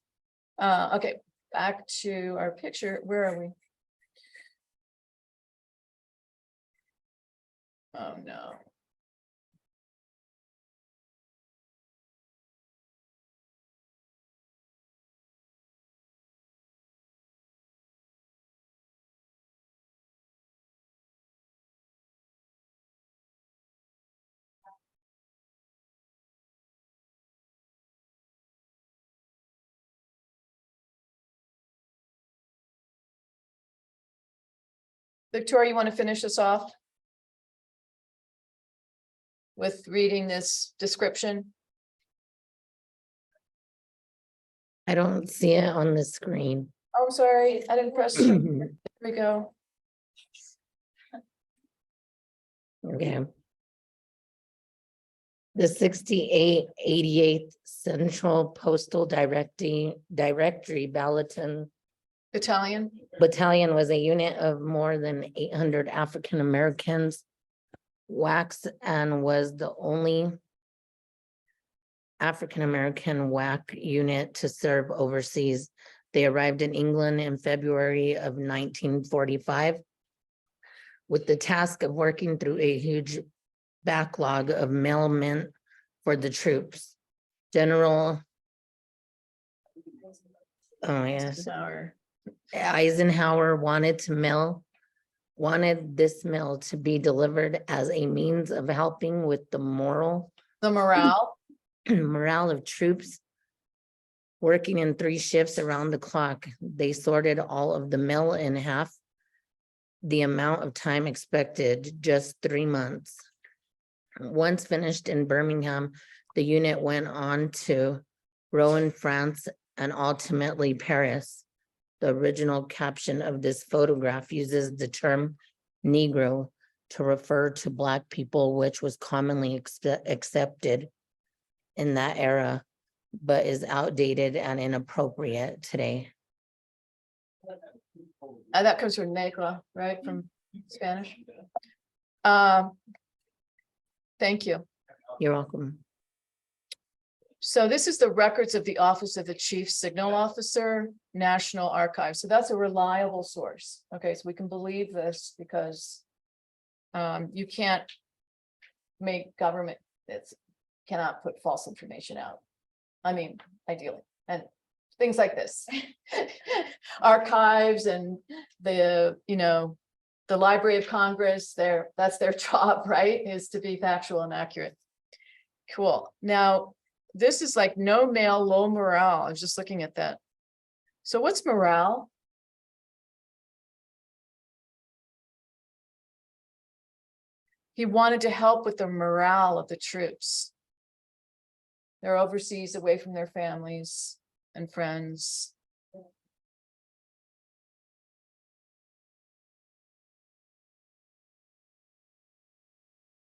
Okay, back to our picture. Where are we? Oh, no. Victoria, you want to finish us off? With reading this description? I don't see it on the screen. Oh, sorry, I didn't press. Here we go. Okay. The 6888th Central Postal Directory Battalion, Battalion was a unit of more than 800 African Americans. WACs and was the only African American WAC unit to serve overseas. They arrived in England in February of 1945 with the task of working through a huge backlog of mail meant for the troops. General Eisenhower wanted this mail to be delivered as a means of helping with the the morale. morale of troops working in 3 shifts around the clock. They sorted all of the mail in half the amount of time expected, just 3 months. Once finished in Birmingham, the unit went on to Rouen, France, and ultimately Paris. The original caption of this photograph uses the term Negro to refer to Black people, which was commonly accepted in that era, but is outdated and inappropriate today. That comes from negro, right, from Spanish. Thank you. You're welcome. So this is the records of the Office of the Chief Signal Officer, National Archives. So that's a reliable source. Okay, so we can believe this because you can't make government that cannot put false information out. I mean, ideally, and things like this. Archives and the, the Library of Congress, that's their job, right? Is to be factual and accurate. Cool. Now, this is like no mail, low morale. I was just looking at that. So what's morale? He wanted to help with the morale of the troops. They're overseas, away from their families and friends.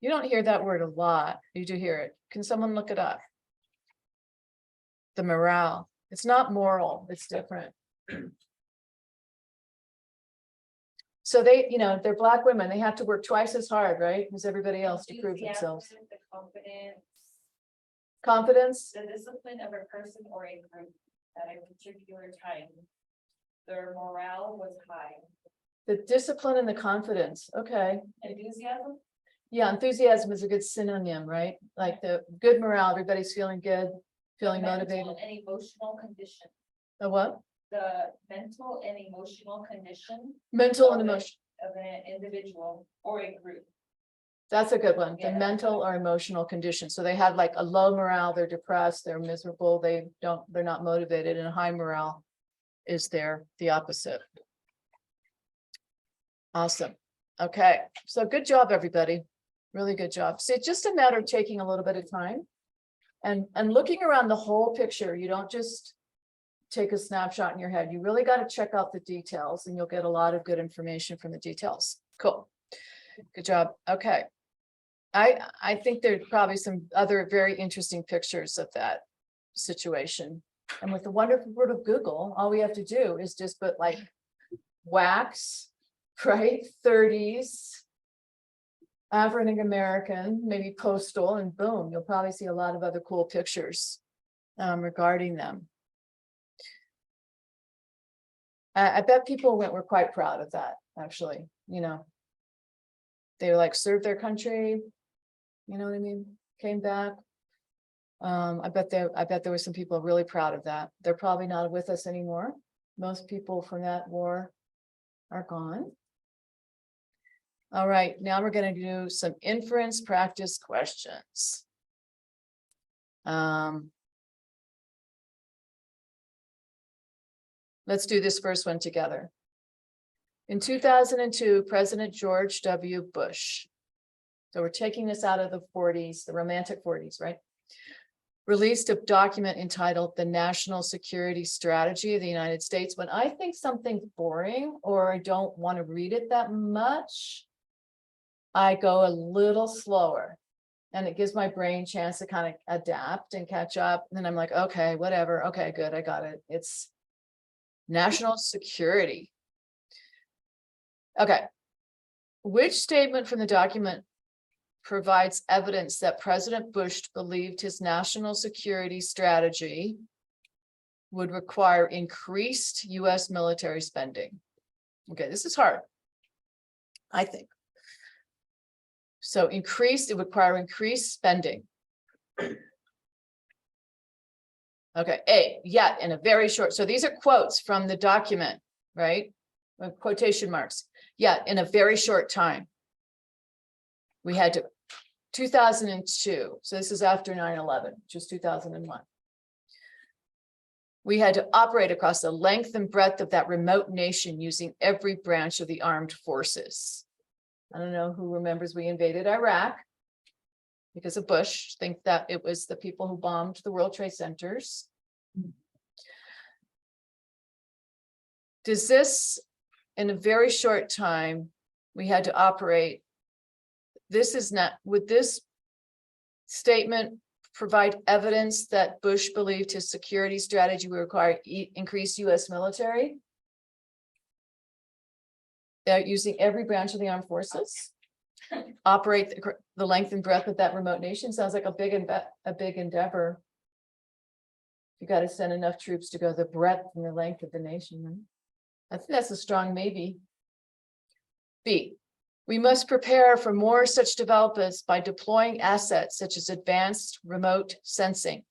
You don't hear that word a lot. You do hear it. Can someone look it up? The morale. It's not moral, it's different. So they, they're Black women. They have to work twice as hard, right? As everybody else to prove themselves. The confidence, Confidence. the discipline of a person or a group at a particular time. Their morale was high. The discipline and the confidence. Okay. Enthusiasm. Yeah, enthusiasm is a good synonym, right? Like the good morale, everybody's feeling good, feeling motivated. Mental and emotional condition. The what? The mental and emotional condition Mental and Okay. emotion. of an individual or a group. That's a good one. The Yeah. mental or emotional condition. So they have like a low morale, they're depressed, they're miserable, they're not motivated, and a high morale is the opposite. Awesome. Okay, so good job, everybody. Really good job. So it's just a matter of taking a little bit of time and looking around the whole picture. You don't just take a snapshot in your head. You really got to check out the details and you'll get a lot of good information from the details. Cool. Good job. Okay. I think there's probably some other very interesting pictures of that situation. And with the wonderful word of Google, all we have to do is just put like wax, right? 30s, African American, maybe postal, and boom, you'll probably see a lot of other cool pictures regarding them. I bet people were quite proud of that, actually. They like served their country, you know what I mean? Came back. I bet there were some people really proud of that. They're probably not with us anymore. Most people from that war are gone. All right, now we're going to do some inference practice questions. Let's do this first one together. In 2002, President George W. Bush, so we're taking this out of the 40s, the romantic 40s, right? Released a document entitled The National Security Strategy of the United States. When I think something's boring or I don't want to read it that much, I go a little slower. and it gives my brain a chance to kind of adapt and catch up. And then I'm like, okay, whatever. Okay, good. I got it. It's national security. Okay. Which statement from the document provides evidence that President Bush believed his national security strategy would require increased US military spending? Okay, this is hard, I think. So it would require increased spending. Okay, A, yet in a very short, so these are quotes from the document, right? Quotation marks, yet in a very short time. We had to, 2002, so this is after 9/11, just 2001. We had to operate across the length and breadth of that remote nation using every branch of the armed forces. I don't know who remembers we invaded Iraq because of Bush. Think that it was the people who bombed the World Trade Centers. Does this, in a very short time, we had to operate? This is not, would this statement provide evidence that Bush believed his security strategy would require increased US military? Using every branch of the armed forces, operate the length and breadth of that remote nation. Sounds like a big endeavor. You got to send enough troops to go the breadth and the length of the nation. Right? I think that's a strong maybe. B, we must prepare for more such developments by deploying assets such as advanced remote sensing,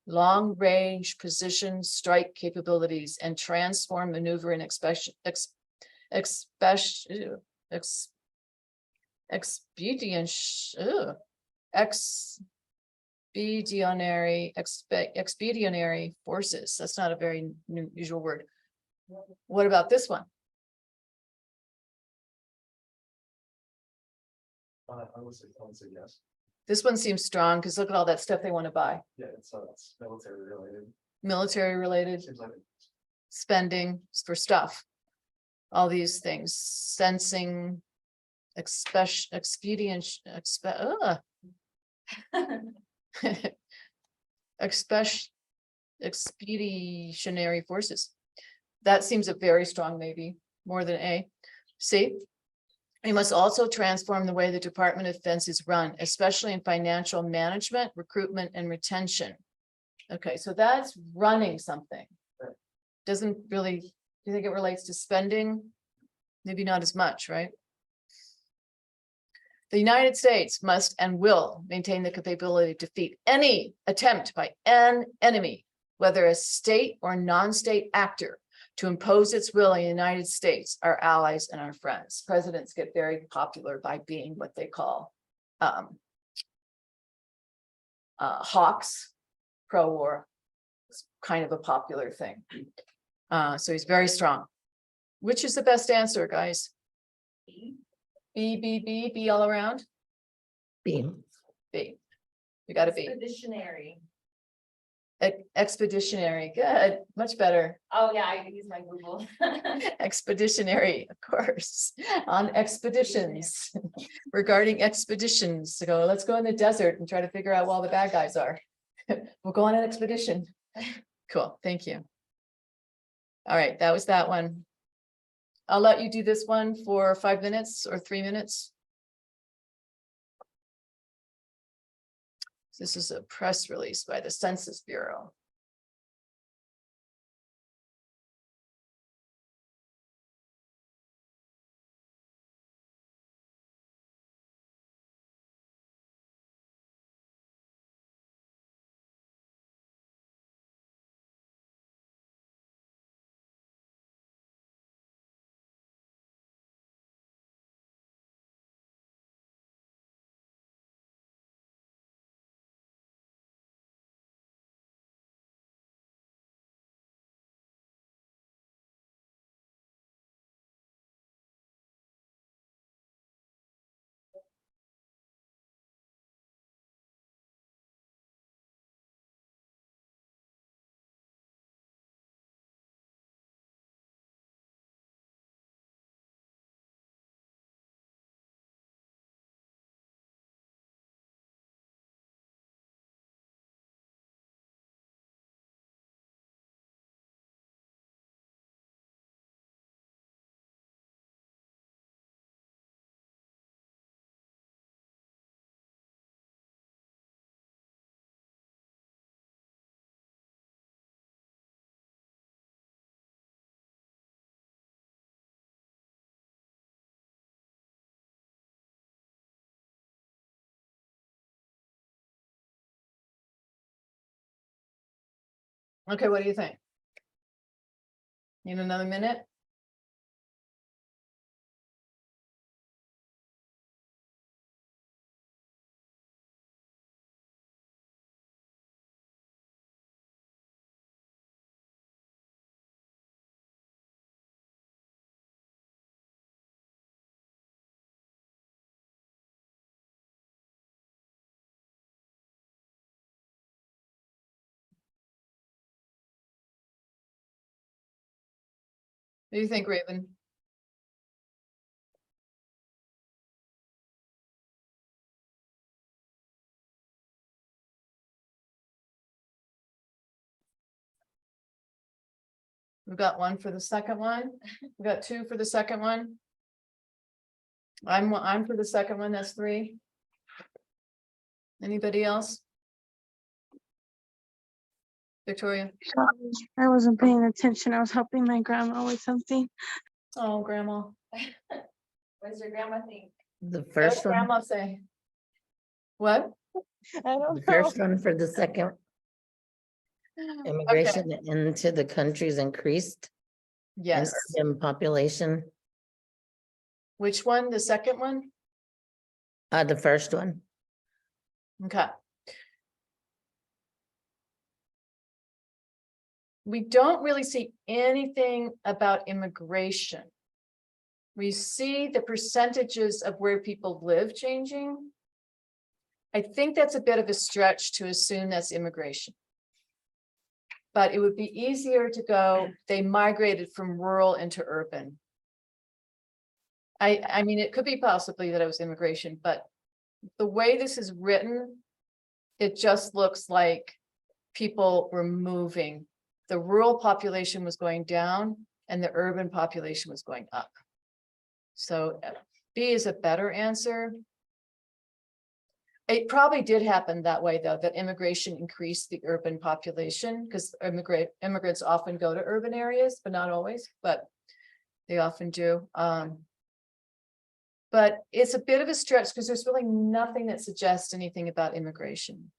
long range position strike capabilities, and transform, maneuver, and expeditionary forces. That's not a very usual word. What about this one? I would say yes. This one seems strong because look at all that stuff they want to buy. Yeah, it's military related. Military related Seems like spending for stuff. All these things, sensing, expeditionary forces. That seems a very strong maybe, more than A. C, we must also transform the way the Department of Defense is run, especially in financial management, recruitment, and retention. Okay, so that's running something. Doesn't really, do you think it relates to spending? Maybe not as much, right? The United States must and will maintain the capability to defeat any attempt by an enemy, whether a state or non-state actor, to impose its will in the United States, our allies and our friends. Presidents get very popular by being what they call hawks, pro-war. It's kind of a popular thing. So he's very strong. Which is the best answer, guys? B all around? B. B. You got to be Expeditionary. expeditionary. Good, much better. Oh, yeah, I use my Google. Expeditionary, of course, on expeditions. Regarding expeditions, to go, let's go in the desert and try to figure out where all the bad guys are. We'll go on an expedition. Cool, thank you. All right, that was that one. I'll let you do this one for 5 minutes or 3 minutes. This is a press release by the Census Bureau. Okay, what do you think? Need another minute? What do you think, Raven? We've got one for the second one. We've got two for the second one. I'm for the second one, that's three. Anybody else? Victoria? Sorry, I wasn't paying attention. I was helping my grandma with something. Oh, grandma. What does your grandma think? The What first did one, grandma say? What? I don't the know. first one for the second, Okay, immigration into the countries increased in yes. urban population. Which one? The second one? The first one. Okay. We don't really see anything about immigration. We see the percentages of where people live changing. I think that's a bit of a stretch to assume that's immigration. But it would be easier to go, they migrated from rural into urban. I mean, it could be possibly that it was immigration, but the way this is written, it just looks like people were moving. The rural population was going down and the urban population was going up. So B is a better answer. It probably did happen that way, though, that immigration increased the urban population because immigrants often go to urban areas, but not always, but they often do. But it's a bit of a stretch because there's really nothing that suggests anything about immigration.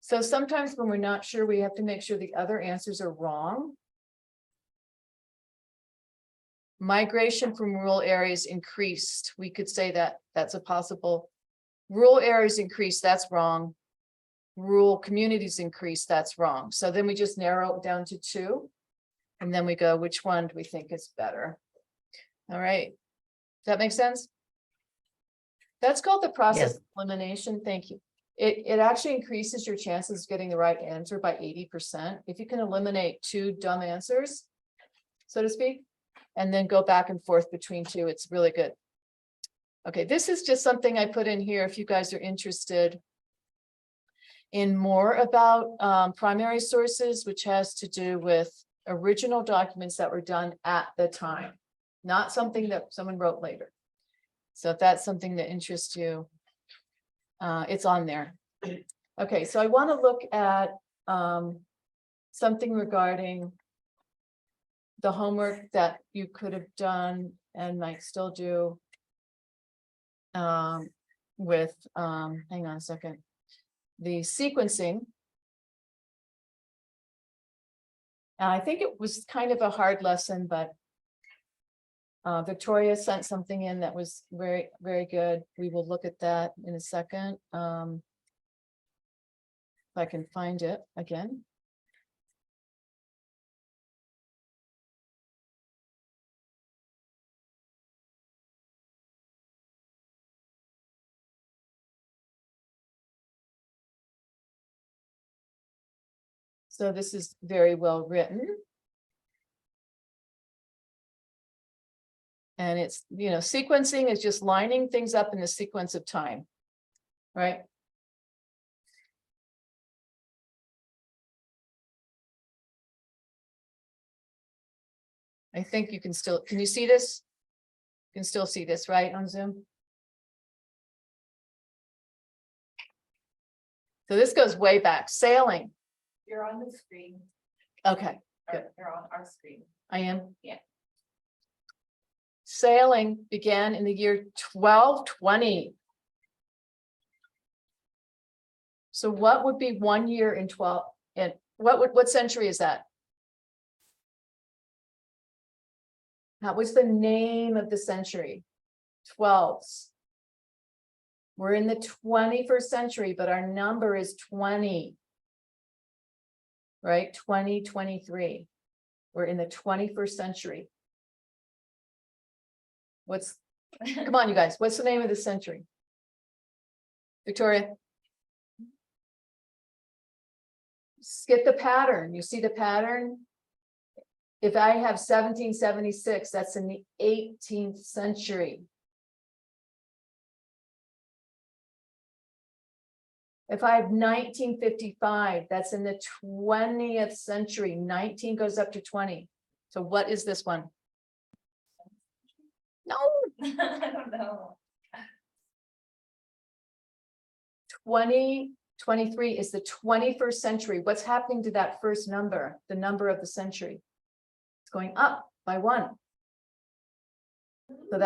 So sometimes when we're not sure, we have to make sure the other answers are wrong. Migration from rural areas increased. We could say that that's a possible. Rural areas increased, that's wrong. Rural communities increased, that's wrong. So then we just narrow it down to two. And then we go, which one do we think is better? All right. Does that make sense? That's called the process Yes. of elimination. Thank you. It actually increases your chances of getting the right answer by 80%. If you can eliminate two dumb answers, so to speak, and then go back and forth between two, it's really good. Okay, this is just something I put in here if you guys are interested in more about primary sources, which has to do with original documents that were done at the time, not something that someone wrote later. So if that's something that interests you, it's on there. Okay, so I want to look at something regarding the homework that you could have done and might still do with, hang on a second, the sequencing. I think it was kind of a hard lesson, but Victoria sent something in that was very, very good. We will look at that in a second. If I can find it again. So this is very well written. And it's, you know, sequencing is just lining things up in the sequence of time, right? I think you can still, can you see this? You can still see this, right, on Zoom? So this goes way back, sailing. You're on the screen. Okay, Or good. you're on our screen. I am. Yeah. Sailing began in the year 1220. So what would be 1 year in 12, and what century is that? What's the name of the century? 12s. We're in the 21st century, but our number is 20. Right, 2023. We're in the 21st century. Come on, you guys, what's the name of the century? Victoria? Get the pattern. You see the pattern? If I have 1776, that's in the 18th century. If I have 1955, that's in the 20th century. 19 goes up to 20. So what is this one? No, I don't know. 2023 is the 21st century. What's happening to that first number, the number of the century? It's going up by 1. So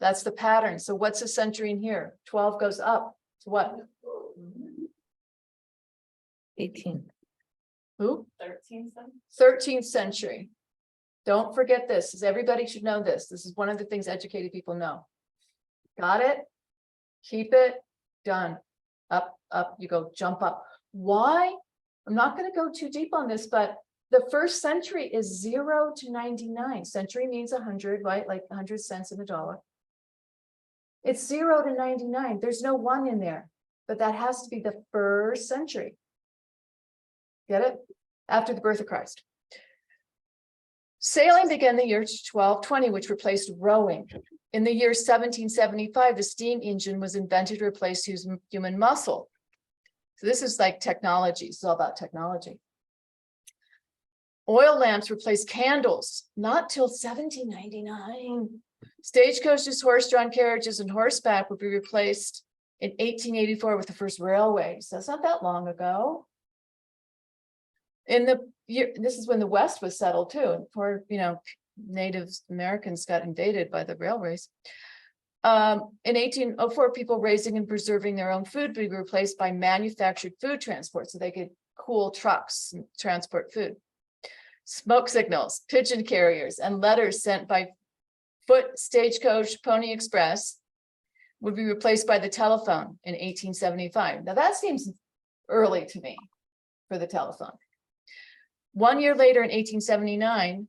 that's the pattern. So what's a century in here? 12 goes up to what? 18. Who? 13 some. 13th century. Don't forget this, 'cause everybody should know this. This is one of the things educated people know. Got it? Keep it, done. Up, up, you go, jump up. Why? I'm not going to go too deep on this, but the first century is 0 to 99. Century means 100, right? Like 100 cents in a dollar. It's 0 to 99. There's no 1 in there, but that has to be the first century. Get it? After the birth of Christ. Sailing began the year 1220, which replaced rowing. In the year 1775, the steam engine was invented to replace human muscle. So this is like technology. It's all about technology. Oil lamps replaced candles, not till 1799. Stagecoaches, horse-drawn carriages, and horseback would be replaced in 1884 with the first railways. That's not that long ago. In the year, this is when the West was settled too, and poor, Native Americans got invaded by the railways. In 1804, people raising and preserving their own food would be replaced by manufactured food transport, so they could cool trucks and transport food. Smoke signals, pigeon carriers, and letters sent by foot, stagecoach, pony express would be replaced by the telephone in 1875. Now that seems early to me for the telephone. 1 year later in 1879,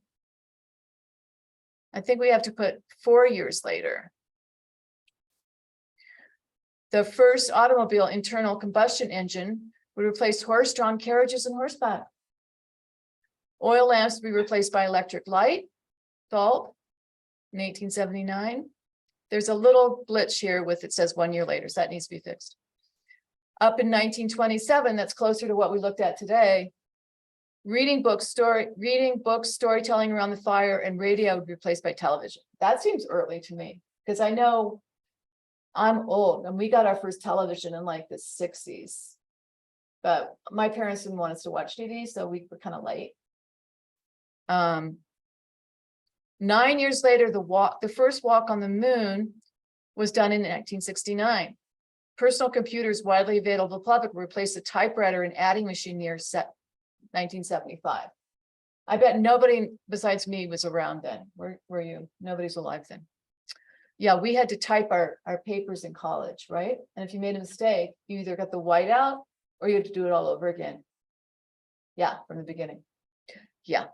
I think we have to put 4 years later. The first automobile internal combustion engine would replace horse-drawn carriages and horseback. Oil lamps would be replaced by electric light bulb in 1879. There's a little glitch here with it says 1 year later, so that needs to be fixed. Up in 1927, that's closer to what we looked at today. Reading books, storytelling around the fire, and radio would be replaced by television. That seems early to me, because I know I'm old and we got our first television in like the 60s. But my parents didn't want us to watch TV, so we were kind of late. 9 years later, the first walk on the moon was done in 1969. Personal computers widely available to the public replaced the typewriter and adding machine near 1975. I bet nobody besides me was around then. Where were you? Nobody's alive then. Yeah, we had to type our papers in college, right? And if you made a mistake, you either got the white out or you had to do it all over again. Yeah, from the beginning. Yeah.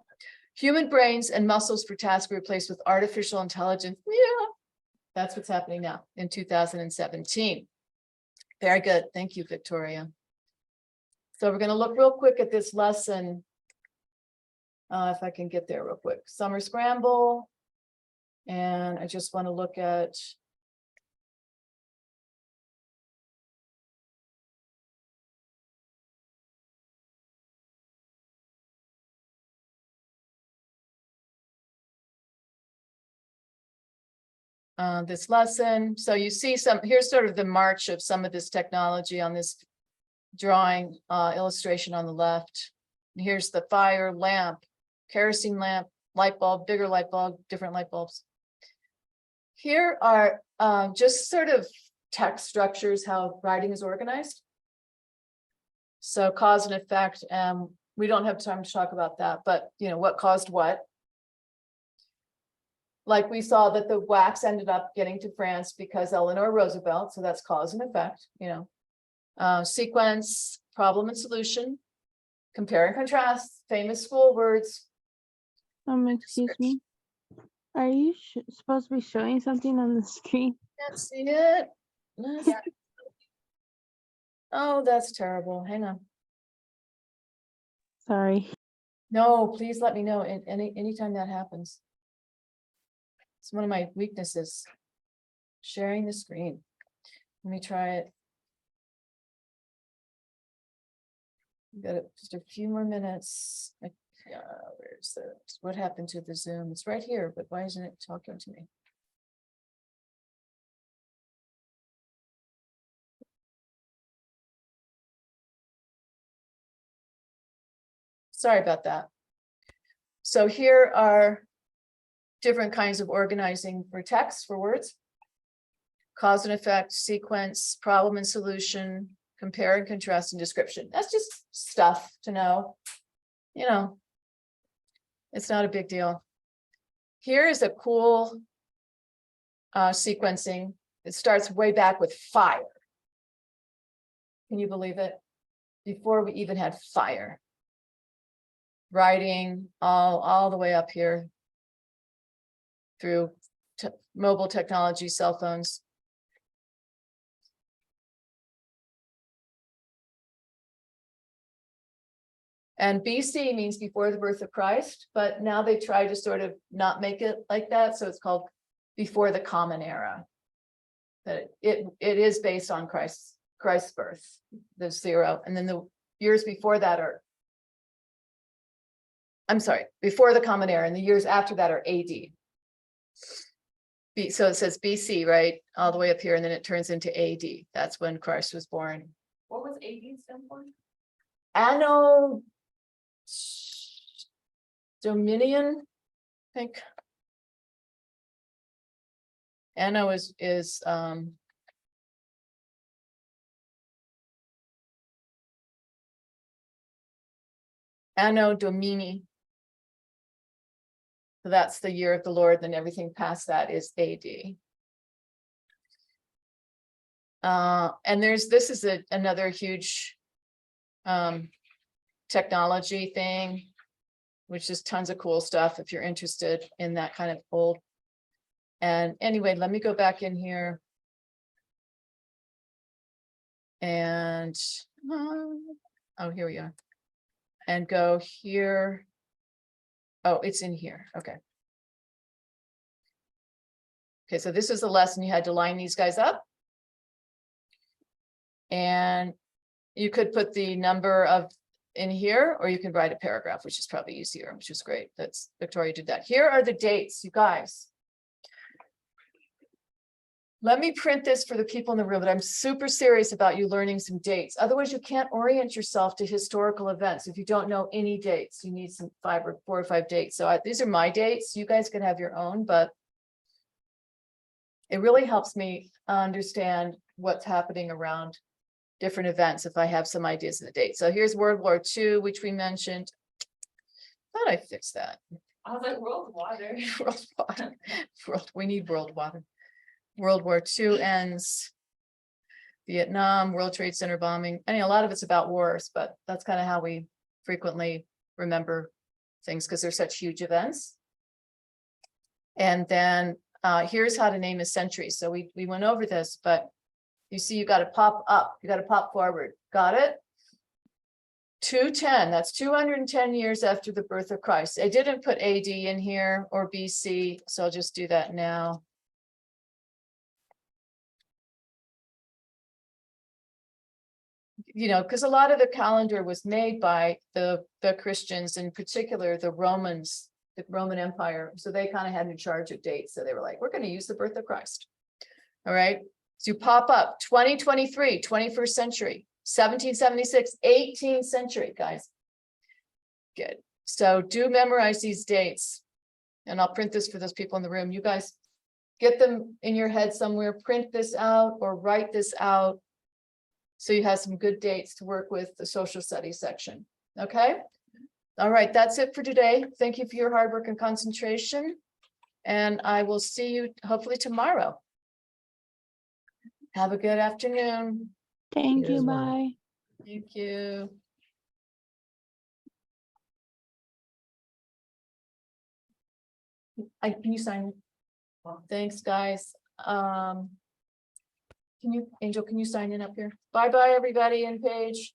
Human brains and muscles for tasks were replaced with artificial intelligence. Yeah, that's what's happening now in 2017. Very good. Thank you, Victoria. So we're going to look real quick at this lesson. If I can get there real quick. Summer Scramble. And I just want to look at this lesson. So you see here's sort of the march of some of this technology on this drawing illustration on the left. And here's the fire, lamp, kerosene lamp, light bulb, bigger light bulb, different light bulbs. Here are just sort of text structures, how writing is organized. So cause and effect, we don't have time to talk about that, but you know, what caused what? Like we saw that the wax ended up getting to France because Eleanor Roosevelt, so that's cause and effect, you know. Sequence, problem and solution, compare and contrast, famous school words. Excuse me. Are you supposed to be showing something on the screen? Can't see it. Yeah. Oh, that's terrible. Hang on. Sorry. No, please let me know anytime that happens. It's one of my weaknesses. Sharing the screen. Let me try it. Got just a few more minutes. Where's what happened to the Zoom? It's right here, but why isn't it talking to me? Sorry about that. So here are different kinds of organizing for text, for words. Cause and effect, sequence, problem and solution, compare and contrast, and description. That's just stuff to know. You know, it's not a big deal. Here is a cool sequencing. It starts way back with fire. Can you believe it? Before we even had fire. Writing all the way up here through mobile technology, cell phones. And BC means before the birth of Christ, but now they try to sort of not make it like that. So it's called before the common era. That it is based on Christ's birth, the 0. And then the years before that are, I'm sorry, before the common era, and the years after that are AD. So it says BC, right? All the way up here, and then it turns into AD. That's when Christ was born. What was AD stand for? Anno Dominion, I think. Anno is Anno Domini. So that's the year of the Lord, then everything past that is AD. And this is another huge technology thing, which is tons of cool stuff if you're interested in that kind of old. And anyway, let me go back in here. And oh, here we are. And go here. Oh, it's in here. Okay. Okay, so this is the lesson. You had to line these guys up. And you could put the number of in here, or you can write a paragraph, which is probably easier, which is great. That's Victoria did that. Here are the dates, you guys. Let me print this for the people in the room, but I'm super serious about you learning some dates. Otherwise, you can't orient yourself to historical events. If you don't know any dates, you need some 4 or 5 dates. So these are my dates. You guys can have your own, but it really helps me understand what's happening around different events if I have some ideas of the date. So here's World War II, which we mentioned. Thought I fixed that. I was like, world water. World water. We need world water. World War II ends. Vietnam, World Trade Center bombing. I mean, a lot of it's about wars, but that's kind of how we frequently remember things because they're such huge events. And then here's how to name a century. So we went over this, but you see, you got to pop up, you got to pop forward. Got it? 210, that's 210 years after the birth of Christ. I didn't put AD in here or BC, so I'll just do that now. You know, because a lot of the calendar was made by the Christians, in particular the Romans, the Roman Empire. So they kind of had in charge of dates. So they were like, we're going to use the birth of Christ. All right. So you pop up 2023, 21st century, 1776, 18th century, guys. Good. So do memorize these dates. And I'll print this for those people in the room. You guys get them in your head somewhere, print this out or write this out. So you have some good dates to work with the social studies section, okay? All right, that's it for today. Thank you for your hard work and concentration. And I will see you hopefully tomorrow. Have a good afternoon. Thank You you, as well. bye. Thank you. Can you sign? Thanks, guys. Angel, can you sign in up here? Bye-bye, everybody in Page.